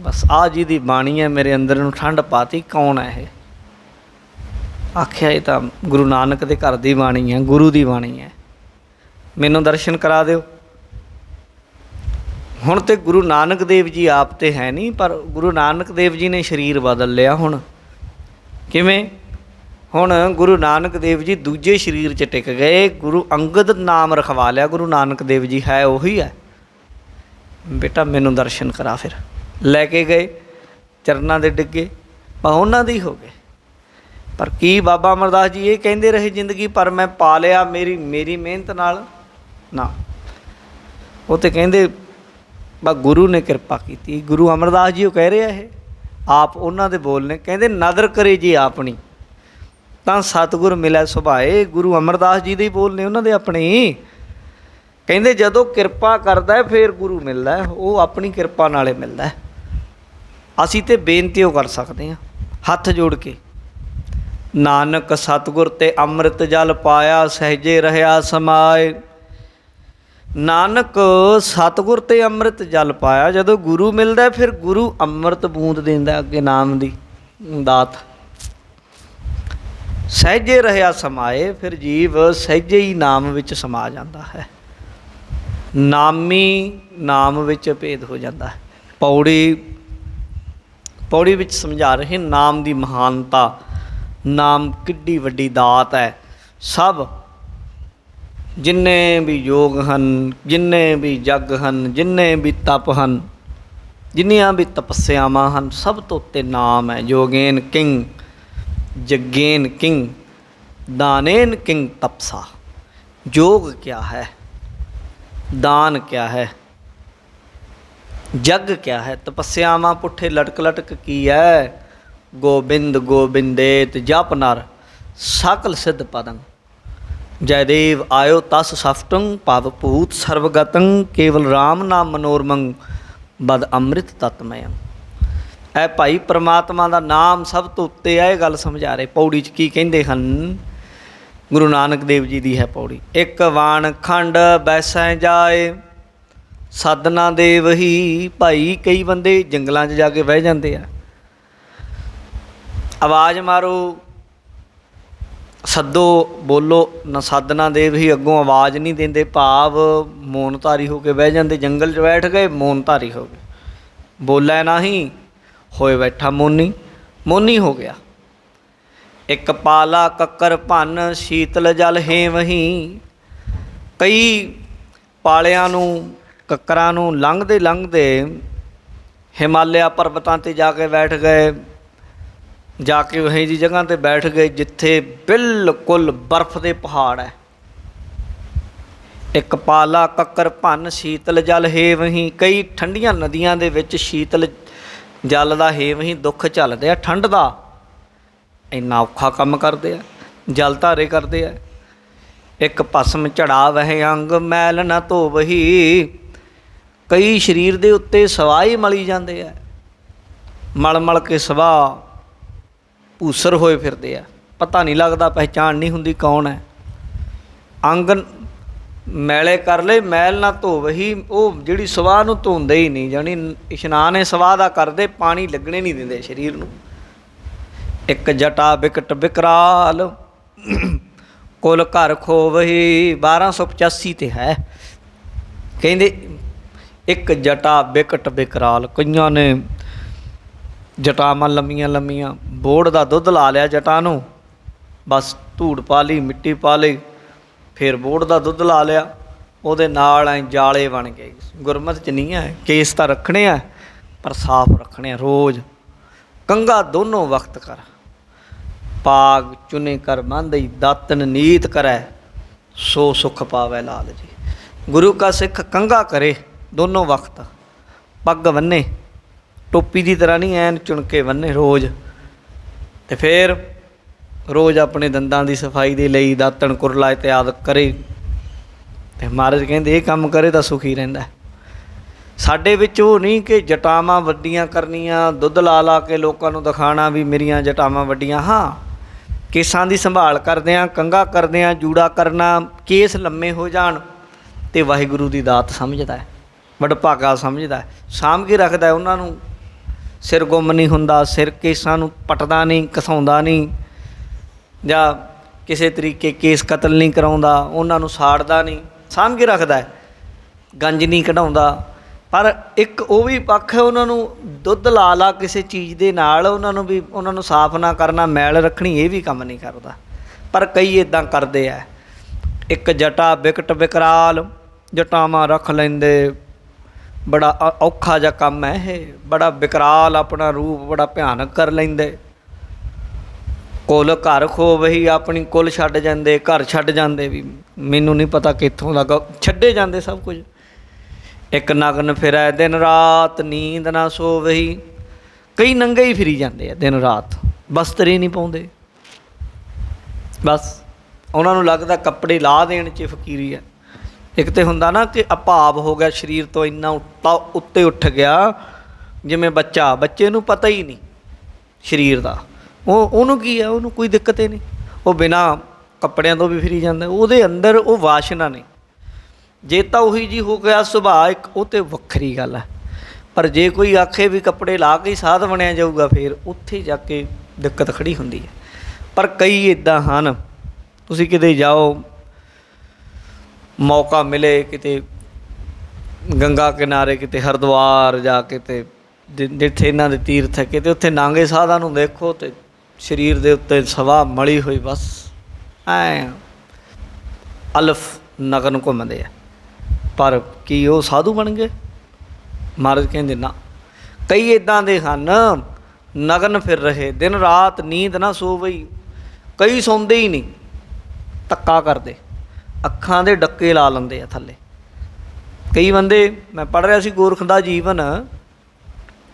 बस आ जी दी बाणी है मेरे अंदर नूं ठंड पाती, कौन है ये? आख्या ये तो गुरु नानक दे घर दी बाणी है, गुरु दी बाणी है, मैनूं दर्शन करा दिओ। हुण ते गुरु नानक देव जी आप ते है नहीं, पर गुरु नानक देव जी ने शरीर बदल लिया। हुण किवें? हुण गुरु नानक देव जी दूजे शरीर च टिक गए, गुरु अंगद नाम रखवा लिया, गुरु नानक देव जी है उही है। बेटा मैनूं दर्शन करा। फिर लैके गए, चरनां दे डिगे, उन्हां दे ही हो गए। पर की बाबा अमरदास जी ये कहते रहे जिंदगी पर मैं पा लिया मेरी मेरी मेहनत नाल ना, वो तो कहते बस गुरु ने कृपा की। गुरु अमरदास जी वो कह रहे है, आप उन्होंने बोलने कहते नदर करे जी अपनी तां सतगुर मिलै सुभाए। गुरु अमरदास जी दे बोलने उन्होंने अपने कहते जदों कृपा करता है फिर गुरु मिलता है, वो अपनी कृपा नाले मिलता है। असी तो बेनती कर सकते हैं हथ जोड़ के, नानक सतगुर ते अमृत जल पाया सहजे रहा समाए। नानक सतगुर ते अमृत जल पाया, जदों गुरु मिलता है फिर गुरु अमृत बूंद देंदा अगे नाम दी दात। सहजे रहा समाए, फिर जीव सहजे ही नाम विच समा जाता है, नामी नाम विच भेद हो जाता है। पौड़ी विच समझा रहे नाम की महानता, नाम किड्डी वड्डी दात है। सब जिन्ने भी योग हैं, जिन्ने भी जग हैं, जिन्ने भी तप हैं, ਜਿੰਨੀਆਂ ਵੀ ਤਪੱਸਿਆਵਾਂ ਹਨ ਸਭ ਤੋਂ ਉੱਤੇ ਨਾਮ ਹੈ। ਯੋਗੇਨ ਕਿੰਗ ਜਗੇਨ ਕਿੰਗ ਦਾਨੇਨ किंग तपसा। योग क्या है, दान क्या है, जग क्या है। तपस्यावां पुठे लटक लटक की है। गोबिंद गोबिंदेत जप नर सकल सिद्ध पदं। जयदेव आयो तस सफटं पवभूत सर्वगतं। केवल राम नाम मनोरमं बद अमृत तत्मयं। ਇਹ ਭਾਈ परमात्मा ਦਾ ਨਾਮ ਸਭ ਤੋਂ ਉੱਤੇ ਹੈ। ਇਹ ਗੱਲ ਸਮਝਾ ਰਹੇ ਪੌੜੀ 'ਚ ਕੀ ਕਹਿੰਦੇ ਹਨ। ਗੁਰੂ ਨਾਨਕ ਦੇਵ ਜੀ ਦੀ ਹੈ ਪੌੜੀ। ਇੱਕ ਵਾਣ ਖੰਡ ਬੈਸੈ ਜਾਏ ਸਾਧਨਾ ਦੇ ਵਹੀ। ਭਾਈ ਕਈ ਬੰਦੇ ਜੰਗਲਾਂ 'ਚ ਜਾ ਕੇ ਬਹਿ ਜਾਂਦੇ ਆ। ਆਵਾਜ਼ ਮਾਰੋ ਸੱਦੋ ਬੋਲੋ ਨਾ ਸਾਧਨਾ ਦੇ ਵਹੀ। ਅੱਗੋਂ ਆਵਾਜ਼ ਨਹੀਂ ਦਿੰਦੇ ਭਾਵ ਮੌਨ ਧਾਰੀ ਹੋ ਕੇ ਬਹਿ ਜਾਂਦੇ। ਜੰਗਲ 'ਚ ਬੈਠ ਗਏ ਮੌਨ ਧਾਰੀ ਹੋ ਗਏ। ਬੋਲੇ ਨਹੀਂ ਹੋਏ ਬੈਠਾ ਮੋਨੀ ਮੋਨੀ ਹੋ ਗਿਆ। ਇੱਕ ਪਾਲਾ ਕੱਕਰ ਭੰਨ ਸ਼ੀਤਲ ਜਲ ਹੇਵਹੀਂ। ਕਈ ਪਾਲਿਆਂ ਨੂੰ ਕੱਕਰਾਂ ਨੂੰ ਲੰਘਦੇ ਲੰਘਦੇ ਹਿਮਾਲਿਆ ਪਰਬਤਾਂ 'ਤੇ ਜਾ ਕੇ ਬੈਠ ਗਏ। ਜਾ ਕੇ ਉਹੀ ਜਿਹੀ ਜਗ੍ਹਾ 'ਤੇ ਬੈਠ ਗਏ ਜਿੱਥੇ ਬਿਲਕੁਲ ਬਰਫ਼ ਦੇ ਪਹਾੜ ਹੈ। ਇੱਕ ਪਾਲਾ ਕੱਕਰ ਭੰਨ ਸ਼ੀਤਲ ਜਲ ਹੇਵਹੀਂ। ਕਈ ਠੰਡੀਆਂ ਨਦੀਆਂ ਦੇ ਵਿੱਚ ਸ਼ੀਤਲ ਜਲ ਦਾ ਹੇਵਹੀਂ ਦੁੱਖ ਝੱਲਦੇ ਆ ਠੰਡ ਦਾ। ਇੰਨਾ ਔਖਾ ਕੰਮ ਕਰਦੇ ਆ ਜਲ ਧਾਰੇ ਕਰਦੇ ਆ। ਇੱਕ ਭਸਮ ਝੜਾ ਵਹਿ ਅੰਗ ਮੈਲ ਨਾ ਧੋਵਹੀ। ਕਈ ਸਰੀਰ ਦੇ ਉੱਤੇ ਸਵਾਹ ਹੀ ਮਲੀ ਜਾਂਦੇ ਆ। ਮਲ ਮਲ ਕੇ ਸਵਾਹ ਭੂਸਰ ਹੋਏ ਫਿਰਦੇ ਆ। ਪਤਾ ਨਹੀਂ ਲੱਗਦਾ ਪਹਿਚਾਣ ਨਹੀਂ ਹੁੰਦੀ ਕੌਣ ਹੈ। ਅੰਗ ਮੈਲੇ ਕਰ ਲਏ ਮੈਲ ਨਾ ਧੋਵਹੀ। ਉਹ ਜਿਹੜੀ ਸਵਾਹ ਨੂੰ ਧੋਂਦੇ ਹੀ ਨਹੀਂ ਜਾਣੀ ਇਸ਼ਨਾਨ ਇਹ ਸਵਾਹ ਦਾ ਕਰਦੇ ਪਾਣੀ ਲੱਗਣੇ ਨਹੀਂ ਦਿੰਦੇ ਸਰੀਰ ਨੂੰ। ਇੱਕ ਜਟਾ ਬਿਕਟ ਬਿਕਰਾਲ ਕੁਲ ਘਰ ਖੋਵਹੀ। 1285 'ਤੇ ਹੈ ਕਹਿੰਦੇ ਇੱਕ ਜਟਾ ਬਿਕਟ ਬਿਕਰਾਲ। ਕਈਆਂ ਨੇ ਜਟਾਵਾਂ ਲੰਮੀਆਂ ਲੰਮੀਆਂ ਬੋੜ ਦਾ ਦੁੱਧ ਲਾ ਲਿਆ ਜਟਾਂ ਨੂੰ। ਬਸ ਧੂੜ ਪਾ ਲਈ ਮਿੱਟੀ ਪਾ ਲਈ ਫਿਰ ਬੋੜ ਦਾ ਦੁੱਧ ਲਾ ਲਿਆ। ਉਹਦੇ ਨਾਲ ਐਂ ਜਾਲੇ ਬਣ ਗਏ। ਗੁਰਮਤਿ 'ਚ ਨਹੀਂ ਹੈ ਕੇਸ ਤਾਂ ਰੱਖਣੇ ਆ ਪਰ ਸਾਫ਼ ਰੱਖਣੇ ਆ ਰੋਜ਼। ਕੰਘਾ ਦੋਨੋਂ ਵਕਤ ਕਰ ਪਾਗ ਚੁਨੇ ਕਰ ਮੰਦਈ। ਦਾਤਨ ਨੀਤ ਕਰੈ ਸੋ ਸੁਖ ਪਾਵੈ ਲਾਲ ਜੀ। ਗੁਰੂ ਕਾ ਸਿੱਖ ਕੰਘਾ ਕਰੇ ਦੋਨੋਂ ਵਕਤ। ਪੱਗ ਬੰਨੇ ਟੋਪੀ ਦੀ ਤਰ੍ਹਾਂ ਨਹੀਂ ਐਨ ਚੁਣ ਕੇ ਬੰਨੇ ਰੋਜ਼। ਅਤੇ ਫਿਰ ਰੋਜ਼ ਆਪਣੇ ਦੰਦਾਂ ਦੀ ਸਫਾਈ ਦੇ ਲਈ ਦਾਤਣ ਕੁਰਲਾ ਇਤਿਆਦ ਕਰੇ। ਅਤੇ ਮਹਾਰਾਜ ਕਹਿੰਦੇ ਇਹ ਕੰਮ ਕਰੇ ਤਾਂ ਸੁਖੀ ਰਹਿੰਦਾ। ਸਾਡੇ ਵਿੱਚ ਉਹ ਨਹੀਂ ਕਿ ਜਟਾਵਾਂ ਵੱਡੀਆਂ ਕਰਨੀਆਂ ਦੁੱਧ ਲਾ ਲਾ ਕੇ ਲੋਕਾਂ ਨੂੰ ਦਿਖਾਉਣਾ ਵੀ ਮੇਰੀਆਂ ਜਟਾਵਾਂ ਵੱਡੀਆਂ। ਹਾਂ ਕੇਸਾਂ ਦੀ ਸੰਭਾਲ ਕਰਦੇ ਹਾਂ ਕੰਘਾ ਕਰਦੇ ਹਾਂ ਜੂੜਾ ਕਰਨਾ। ਕੇਸ ਲੰਮੇ ਹੋ ਜਾਣ ਅਤੇ ਵਾਹਿਗੁਰੂ ਦੀ ਦਾਤ ਸਮਝਦਾ ਹੈ ਵਡਭਾਗਾ ਸਮਝਦਾ ਸਾਂਭ ਕੇ ਰੱਖਦਾ ਉਹਨਾਂ ਨੂੰ। ਸਿਰ ਗੁੰਮ ਨਹੀਂ ਹੁੰਦਾ। ਸਿਰ ਕੇਸਾਂ ਨੂੰ ਪੱਟਦਾ ਨਹੀਂ ਘਸਾਉਂਦਾ ਨਹੀਂ ਜਾਂ ਕਿਸੇ ਤਰੀਕੇ ਕੇਸ ਕਤਲ ਨਹੀਂ ਕਰਾਉਂਦਾ। ਉਹਨਾਂ ਨੂੰ ਸਾੜਦਾ ਨਹੀਂ ਸਾਂਭ ਕੇ ਰੱਖਦਾ ਗੰਜ ਨਹੀਂ ਕਢਾਉਂਦਾ। ਪਰ ਇੱਕ ਉਹ ਵੀ ਪੱਖ ਹੈ ਉਹਨਾਂ ਨੂੰ ਦੁੱਧ ਲਾ ਲਾ ਕਿਸੇ ਚੀਜ਼ ਦੇ ਨਾਲ ਉਹਨਾਂ ਨੂੰ ਸਾਫ਼ ਨਾ ਕਰਨਾ ਮੈਲ ਰੱਖਣੀ ਇਹ ਵੀ ਕੰਮ ਨਹੀਂ ਕਰਦਾ। ਪਰ ਕਈ ਇੱਦਾਂ ਕਰਦੇ ਆ। ਇੱਕ ਜਟਾ ਬਿਕਟ ਬਿਕਰਾਲ ਜਟਾਵਾਂ ਰੱਖ ਲੈਂਦੇ। ਬੜਾ ਔਖਾ ਜਿਹਾ ਕੰਮ ਹੈ ਇਹ। ਬੜਾ ਬਿਕਰਾਲ ਆਪਣਾ ਰੂਪ ਬੜਾ ਭਿਆਨਕ ਕਰ ਲੈਂਦੇ। ਕੁਲ ਘਰ ਖੋਵਹੀ। ਆਪਣੀ ਕੁਲ ਛੱਡ ਜਾਂਦੇ ਘਰ ਛੱਡ ਜਾਂਦੇ ਵੀ ਮੈਨੂੰ ਨਹੀਂ ਪਤਾ ਕਿੱਥੋਂ ਦਾ ਛੱਡੇ ਜਾਂਦੇ ਸਭ ਕੁਝ। ਇੱਕ ਨਗਨ ਫਿਰੈ ਦਿਨ ਰਾਤ ਨੀਂਦ ਨਾ ਸੋਵਹੀ। ਕਈ ਨੰਗੇ ਹੀ ਫਿਰੀ ਜਾਂਦੇ ਆ ਦਿਨ ਰਾਤ ਬਸਤਰ ਹੀ ਨਹੀਂ ਪਾਉਂਦੇ। ਬਸ ਉਹਨਾਂ ਨੂੰ ਲੱਗਦਾ ਕੱਪੜੇ ਲਾਹ ਦੇਣ 'ਚ ਫਕੀਰੀ ਹੈ। ਇੱਕ ਤਾਂ ਹੁੰਦਾ ਨਾ ਕਿ ਅਭਾਵ ਹੋ ਗਿਆ ਸਰੀਰ ਤੋਂ ਇੰਨਾ ਉੱਤੇ ਉੱਠ ਗਿਆ ਜਿਵੇਂ ਬੱਚੇ ਨੂੰ ਪਤਾ ਹੀ ਨਹੀਂ ਸਰੀਰ ਦਾ। ਉਹਨੂੰ ਕੀ ਹੈ ਉਹਨੂੰ ਕੋਈ ਦਿੱਕਤ ਹੀ ਨਹੀਂ। ਉਹ ਬਿਨਾਂ ਕੱਪੜਿਆਂ ਤੋਂ ਵੀ ਫਿਰੀ ਜਾਂਦਾ। ਉਹਦੇ ਅੰਦਰ ਉਹ ਵਾਸ਼ਨਾ ਨਹੀਂ। ਜੇ ਤਾਂ ਉਹੀ ਜੀ ਹੋ ਗਿਆ ਸੁਭਾਅ ਇੱਕ ਉਹ ਤਾਂ ਵੱਖਰੀ ਗੱਲ ਹੈ। ਪਰ ਜੇ ਕੋਈ ਆਖੇ ਵੀ ਕੱਪੜੇ ਲਾ ਕੇ ਹੀ ਸਾਧ ਬਣਿਆ ਜਾਊਗਾ ਫਿਰ ਉੱਥੇ ਜਾ ਕੇ ਦਿੱਕਤ ਖੜੀ ਹੁੰਦੀ ਹੈ। ਪਰ ਕਈ ਇੱਦਾਂ ਹਨ ਤੁਸੀਂ ਕਿਤੇ ਜਾਓ ਮੌਕਾ ਮਿਲੇ ਕਿਤੇ ਗੰਗਾ ਕਿਨਾਰੇ ਕਿਤੇ ਹਰਿਦੁਆਰ ਜਾ ਕੇ ਅਤੇ ਜਿੱਥੇ ਇਹਨਾਂ ਦੇ ਤੀਰਥ ਹੈ ਕਿਤੇ ਉੱਥੇ ਨਾਂਗੇ ਸਾਧਾਂ ਨੂੰ ਦੇਖੋ ਅਤੇ ਸਰੀਰ ਦੇ ਉੱਤੇ ਸਵਾਹ ਮਲੀ ਹੋਈ ਬਸ ਐਂ ਅਲਫ ਨਗਨ ਘੁੰਮਦੇ ਆ। ਪਰ ਕੀ ਉਹ ਸਾਧੂ ਬਣ ਗਏ? ਮਹਾਰਾਜ ਕਹਿੰਦੇ ਨਾ। ਕਈ ਇੱਦਾਂ ਦੇ ਹਨ ਨਗਨ ਫਿਰ ਰਹੇ, ਦਿਨ ਰਾਤ ਨੀਂਦ ਨਾ ਸੋਵਈ। ਕਈ ਸੌਂਦੇ ਹੀ ਨਹੀਂ, ਧੱਕਾ ਕਰਦੇ, ਅੱਖਾਂ ਦੇ ਡੱਕੇ ਲਾ ਲੈਂਦੇ ਆ ਥੱਲੇ। ਕਈ ਬੰਦੇ, ਮੈਂ ਪੜ੍ਹ ਰਿਹਾ ਸੀ ਗੋਰਖ ਦਾ ਜੀਵਨ,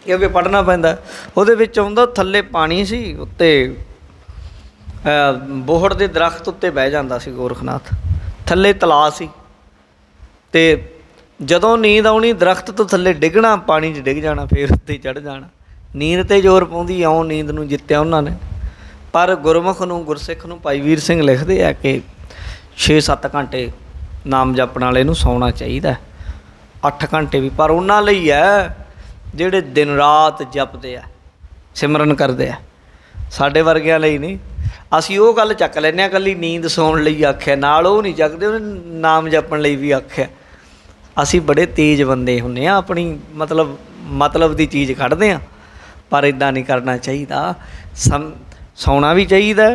ਇਹ ਵੀ ਪੜ੍ਹਨਾ ਪੈਂਦਾ, ਉਹਦੇ ਵਿੱਚ ਆਉਂਦਾ ਥੱਲੇ ਪਾਣੀ ਸੀ, ਉੱਤੇ ਬੋਹੜ ਦੇ ਦਰਖਤ ਉੱਤੇ ਬਹਿ ਜਾਂਦਾ ਸੀ ਗੋਰਖਨਾਥ, ਥੱਲੇ ਤਲਾਅ ਸੀ, ਅਤੇ ਜਦੋਂ ਨੀਂਦ ਆਉਣੀ ਦਰਖਤ ਤੋਂ ਥੱਲੇ ਡਿੱਗਣਾ, ਪਾਣੀ 'ਚ ਡਿੱਗ ਜਾਣਾ, ਫਿਰ ਉੱਤੇ ਚੜ੍ਹ ਜਾਣਾ। ਨੀਂਦ 'ਤੇ ਜ਼ੋਰ ਪਾਉਂਦੀ, ਇਉਂ ਨੀਂਦ ਨੂੰ ਜਿੱਤਿਆ ਉਹਨਾਂ ਨੇ। ਪਰ ਗੁਰਮੁਖ ਨੂੰ, ਗੁਰਸਿੱਖ ਨੂੰ ਭਾਈ ਵੀਰ ਸਿੰਘ ਲਿਖਦੇ ਆ ਕਿ 6-7 ਘੰਟੇ ਨਾਮ ਜਪਣ ਵਾਲੇ ਨੂੰ ਸੌਣਾ ਚਾਹੀਦਾ, 8 ਘੰਟੇ ਵੀ, ਪਰ ਉਹਨਾਂ ਲਈ ਹੈ ਜਿਹੜੇ ਦਿਨ ਰਾਤ ਜਪਦੇ ਆ, ਸਿਮਰਨ ਕਰਦੇ ਆ। ਸਾਡੇ ਵਰਗਿਆਂ ਲਈ ਨਹੀਂ। ਅਸੀਂ ਉਹ ਗੱਲ ਚੱਕ ਲੈਂਦੇ ਹਾਂ, ਇਕੱਲੀ ਨੀਂਦ ਸੌਣ ਲਈ ਆਖਿਆ, ਨਾਲ ਉਹ ਨਹੀਂ ਚੱਕਦੇ, ਉਹਨੇ ਨਾਮ ਜਪਣ ਲਈ ਵੀ ਆਖਿਆ। ਅਸੀਂ ਬੜੇ ਤੇਜ਼ ਬੰਦੇ ਹੁੰਦੇ ਹਾਂ, ਆਪਣੀ ਮਤਲਬ ਦੀ ਚੀਜ਼ ਕੱਢਦੇ ਹਾਂ, ਪਰ ਇੱਦਾਂ ਨਹੀਂ ਕਰਨਾ ਚਾਹੀਦਾ। ਸੌਣਾ ਵੀ ਚਾਹੀਦਾ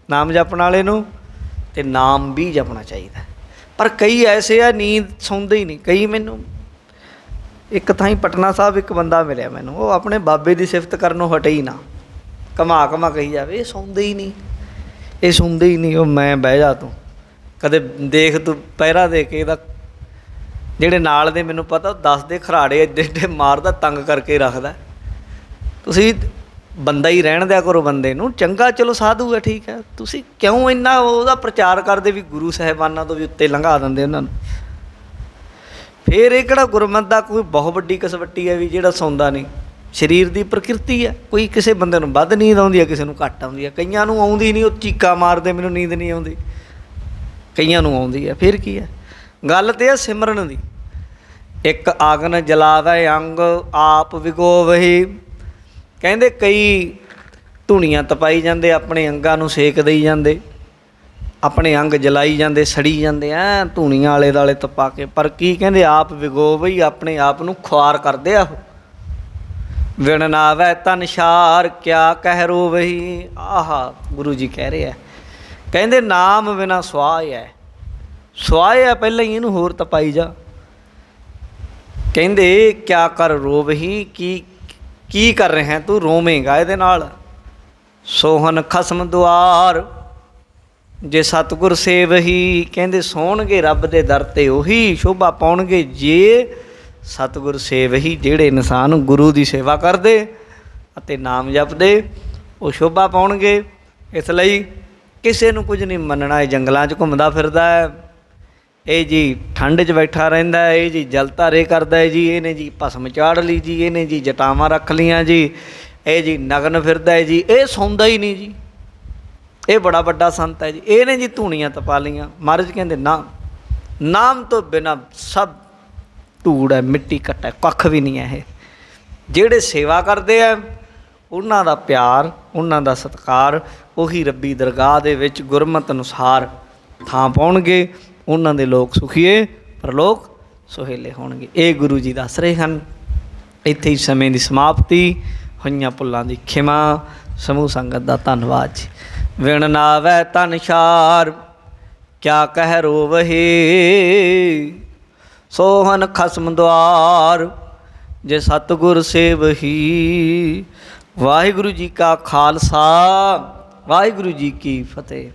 ਨਾਮ ਜਪਣ ਵਾਲੇ ਨੂੰ, ਅਤੇ ਨਾਮ ਵੀ ਜਪਣਾ ਚਾਹੀਦਾ। ਪਰ ਕਈ ਐਸੇ ਆ ਨੀਂਦ ਸੌਂਦੇ ਹੀ ਨਹੀਂ। ਕਈ ਮੈਨੂੰ ਇੱਕ ਥਾਈਂ ਪਟਨਾ ਸਾਹਿਬ ਇੱਕ ਬੰਦਾ ਮਿਲਿਆ ਮੈਨੂੰ, ਉਹ ਆਪਣੇ ਬਾਬੇ ਦੀ ਸਿਫਤ ਕਰਨੋਂ ਹਟੇ ਹੀ ਨਾ, ਘਮਾ ਕਹੀ ਜਾਵੇ, ਇਹ ਸੌਂਦੇ ਹੀ ਨਹੀਂ, ਇਹ ਸੁਣਦੇ ਹੀ ਨਹੀਂ। ਉਹ ਮੈਂ ਬਹਿ ਜਾ, ਤੂੰ ਕਦੇ ਦੇਖ, ਤੂੰ ਪਹਿਰਾ ਦੇ ਕੇ ਇਹਦਾ, ਜਿਹੜੇ ਨਾਲ ਦੇ ਮੈਨੂੰ ਪਤਾ, ਉਹ ਦੱਸਦੇ ਖਰਾੜੇ ਐਡੇ ਐਡੇ ਮਾਰਦਾ, ਤੰਗ ਕਰਕੇ ਰੱਖਦਾ। ਤੁਸੀਂ ਬੰਦਾ ਹੀ ਰਹਿਣ ਦਿਆ ਕਰੋ ਬੰਦੇ ਨੂੰ, ਚੰਗਾ ਚਲੋ ਸਾਧੂ ਹੈ, ਠੀਕ ਹੈ, ਤੁਸੀਂ ਕਿਉਂ ਇੰਨਾ ਉਹਦਾ ਪ੍ਰਚਾਰ ਕਰਦੇ ਵੀ ਗੁਰੂ ਸਾਹਿਬਾਨਾਂ ਤੋਂ ਵੀ ਉੱਤੇ ਲੰਘਾ ਦਿੰਦੇ ਉਹਨਾਂ ਨੂੰ। ਫਿਰ ਇਹ ਕਿਹੜਾ ਗੁਰਮਤ ਦਾ ਕੋਈ ਬਹੁਤ ਵੱਡੀ ਕਸਵੱਟੀ ਹੈ ਵੀ ਜਿਹੜਾ ਸੌਂਦਾ ਨਹੀਂ। ਸਰੀਰ ਦੀ ਪ੍ਰਕਿਰਤੀ ਹੈ, ਕੋਈ ਕਿਸੇ ਬੰਦੇ ਨੂੰ ਵੱਧ ਨੀਂਦ ਆਉਂਦੀ ਹੈ, ਕਿਸੇ ਨੂੰ ਘੱਟ ਆਉਂਦੀ ਹੈ, ਕਈਆਂ ਨੂੰ ਆਉਂਦੀ ਨਹੀਂ, ਉਹ ਚੀਕਾਂ ਮਾਰਦੇ ਮੈਨੂੰ ਨੀਂਦ ਨਹੀਂ ਆਉਂਦੀ, ਕਈਆਂ ਨੂੰ ਆਉਂਦੀ ਹੈ। ਫਿਰ ਕੀ ਹੈ, ਗੱਲ ਤਾਂ ਹੈ ਸਿਮਰਨ ਦੀ। ਇੱਕ ਆਗਨ ਜਲਾਵੈ ਅੰਗ ਆਪ ਵਿਗੋਵਹਿ, ਕਹਿੰਦੇ ਕਈ ਧੂਣੀਆਂ ਤਪਾਈ ਜਾਂਦੇ, ਆਪਣੇ ਅੰਗਾਂ ਨੂੰ ਸੇਕ ਦੇਈ ਜਾਂਦੇ, ਆਪਣੇ ਅੰਗ ਜਲਾਈ ਜਾਂਦੇ, ਸੜੀ ਜਾਂਦੇ ਐ ਧੂਣੀਆਂ ਆਲੇ ਦੁਆਲੇ ਤਪਾ ਕੇ। ਪਰ ਕੀ ਕਹਿੰਦੇ, ਆਪ ਵਿਗੋਵਹਿ, ਆਪਣੇ ਆਪ ਨੂੰ ਖੁਆਰ ਕਰਦੇ ਆ ਉਹ। ਵਿਣ ਨਾਵੈ ਤਨ ਛਾਰ ਕਿਆ ਕਹਿ ਰੋਵਹਿ, ਆਹਾ ਗੁਰੂ ਜੀ ਕਹਿ ਰਹੇ ਆ, ਕਹਿੰਦੇ ਨਾਮ ਬਿਨਾਂ ਸੁਆਹ ਹੈ, ਸੁਆਹ ਹੈ ਪਹਿਲਾਂ ਹੀ, ਇਹਨੂੰ ਹੋਰ ਤਪਾਈ ਜਾ। ਕਹਿੰਦੇ ਕਿਆ ਕਰ ਰੋਵਹਿ, ਕੀ ਕਰ ਰਿਹਾ ਤੂੰ, ਰੋਵੇਂਗਾ ਇਹਦੇ ਨਾਲ। ਸੋਹਨ ਖਸਮ ਦੁਆਰ ਜੇ ਸਤਿਗੁਰ ਸੇਵਹੀ, ਕਹਿੰਦੇ ਸੋਹਣਗੇ ਰੱਬ ਦੇ ਦਰ 'ਤੇ ਉਹੀ, ਸ਼ੋਭਾ ਪਾਉਣਗੇ ਜੇ ਸਤਿਗੁਰ ਸੇਵਹੀ, ਜਿਹੜੇ ਇਨਸਾਨ ਗੁਰੂ ਦੀ ਸੇਵਾ ਕਰਦੇ ਅਤੇ ਨਾਮ ਜਪਦੇ, ਉਹ ਸ਼ੋਭਾ ਪਾਉਣਗੇ। ਇਸ ਲਈ ਕਿਸੇ ਨੂੰ ਕੁਝ ਨਹੀਂ ਮੰਨਣਾ। ਇਹ ਜੰਗਲਾਂ 'ਚ ਘੁੰਮਦਾ ਫਿਰਦਾ ਹੈ, ਇਹ ਜੀ ਠੰਡ 'ਚ ਬੈਠਾ ਰਹਿੰਦਾ ਹੈ, ਇਹ ਜੀ ਜਲ ਧਾਰੇ ਕਰਦਾ ਹੈ ਜੀ, ਇਹਨੇ ਜੀ ਭਸਮ ਚਾੜ ਲਈ ਜੀ, ਇਹਨੇ ਜੀ ਜਟਾਵਾਂ ਰੱਖ ਲੀਆਂ ਜੀ, ਇਹ ਜੀ ਨਗਨ ਫਿਰਦਾ ਹੈ ਜੀ, ਇਹ ਸੌਂਦਾ ਹੀ ਨਹੀਂ ਜੀ, ਇਹ ਬੜਾ ਵੱਡਾ ਸੰਤ ਹੈ ਜੀ, ਇਹਨੇ ਜੀ ਧੂਣੀਆਂ ਤਪਾ ਲਈਆਂ। ਮਹਾਰਾਜ ਕਹਿੰਦੇ ਨਾ, ਨਾਮ ਤੋਂ ਬਿਨਾਂ ਸਭ ਧੂੜ ਹੈ, ਮਿੱਟੀ ਘੱਟ ਹੈ, ਕੱਖ ਵੀ ਨਹੀਂ ਹੈ। ਇਹ ਜਿਹੜੇ ਸੇਵਾ ਕਰਦੇ ਆ, ਉਹਨਾਂ ਦਾ ਪਿਆਰ, ਉਹਨਾਂ ਦਾ ਸਤਿਕਾਰ, ਉਹੀ ਰੱਬੀ ਦਰਗਾਹ ਦੇ ਵਿੱਚ ਗੁਰਮਤਿ ਅਨੁਸਾਰ ਥਾਂ ਪਾਉਣਗੇ। ਉਹਨਾਂ ਦੇ ਲੋਕ ਸੁਖੀਏ, ਪਰਲੋਕ ਸੁਹੇਲੇ ਹੋਣਗੇ। ਇਹ ਗੁਰੂ ਜੀ ਦੱਸ ਰਹੇ ਹਨ। ਇੱਥੇ ਹੀ ਸਮੇਂ ਦੀ ਸਮਾਪਤੀ, ਹੋਈਆਂ ਭੁੱਲਾਂ ਦੀ ਖਿਮਾ। ਸਮੂਹ ਸੰਗਤ ਦਾ ਧੰਨਵਾਦ ਜੀ। ਵਿਣ ਨਾਵੈ ਤਨ ਛਾਰ ਕਿਆ ਕਹਿ ਰੋਵਹਿ, ਸੋਹਨ ਖਸਮ ਦੁਆਰ ਜੇ ਸਤਿਗੁਰ ਸੇਵਹੀ। ਵਾਹਿਗੁਰੂ ਜੀ ਕਾ ਖਾਲਸਾ, ਵਾਹਿਗੁਰੂ ਜੀ ਕੀ ਫਤਿਹ।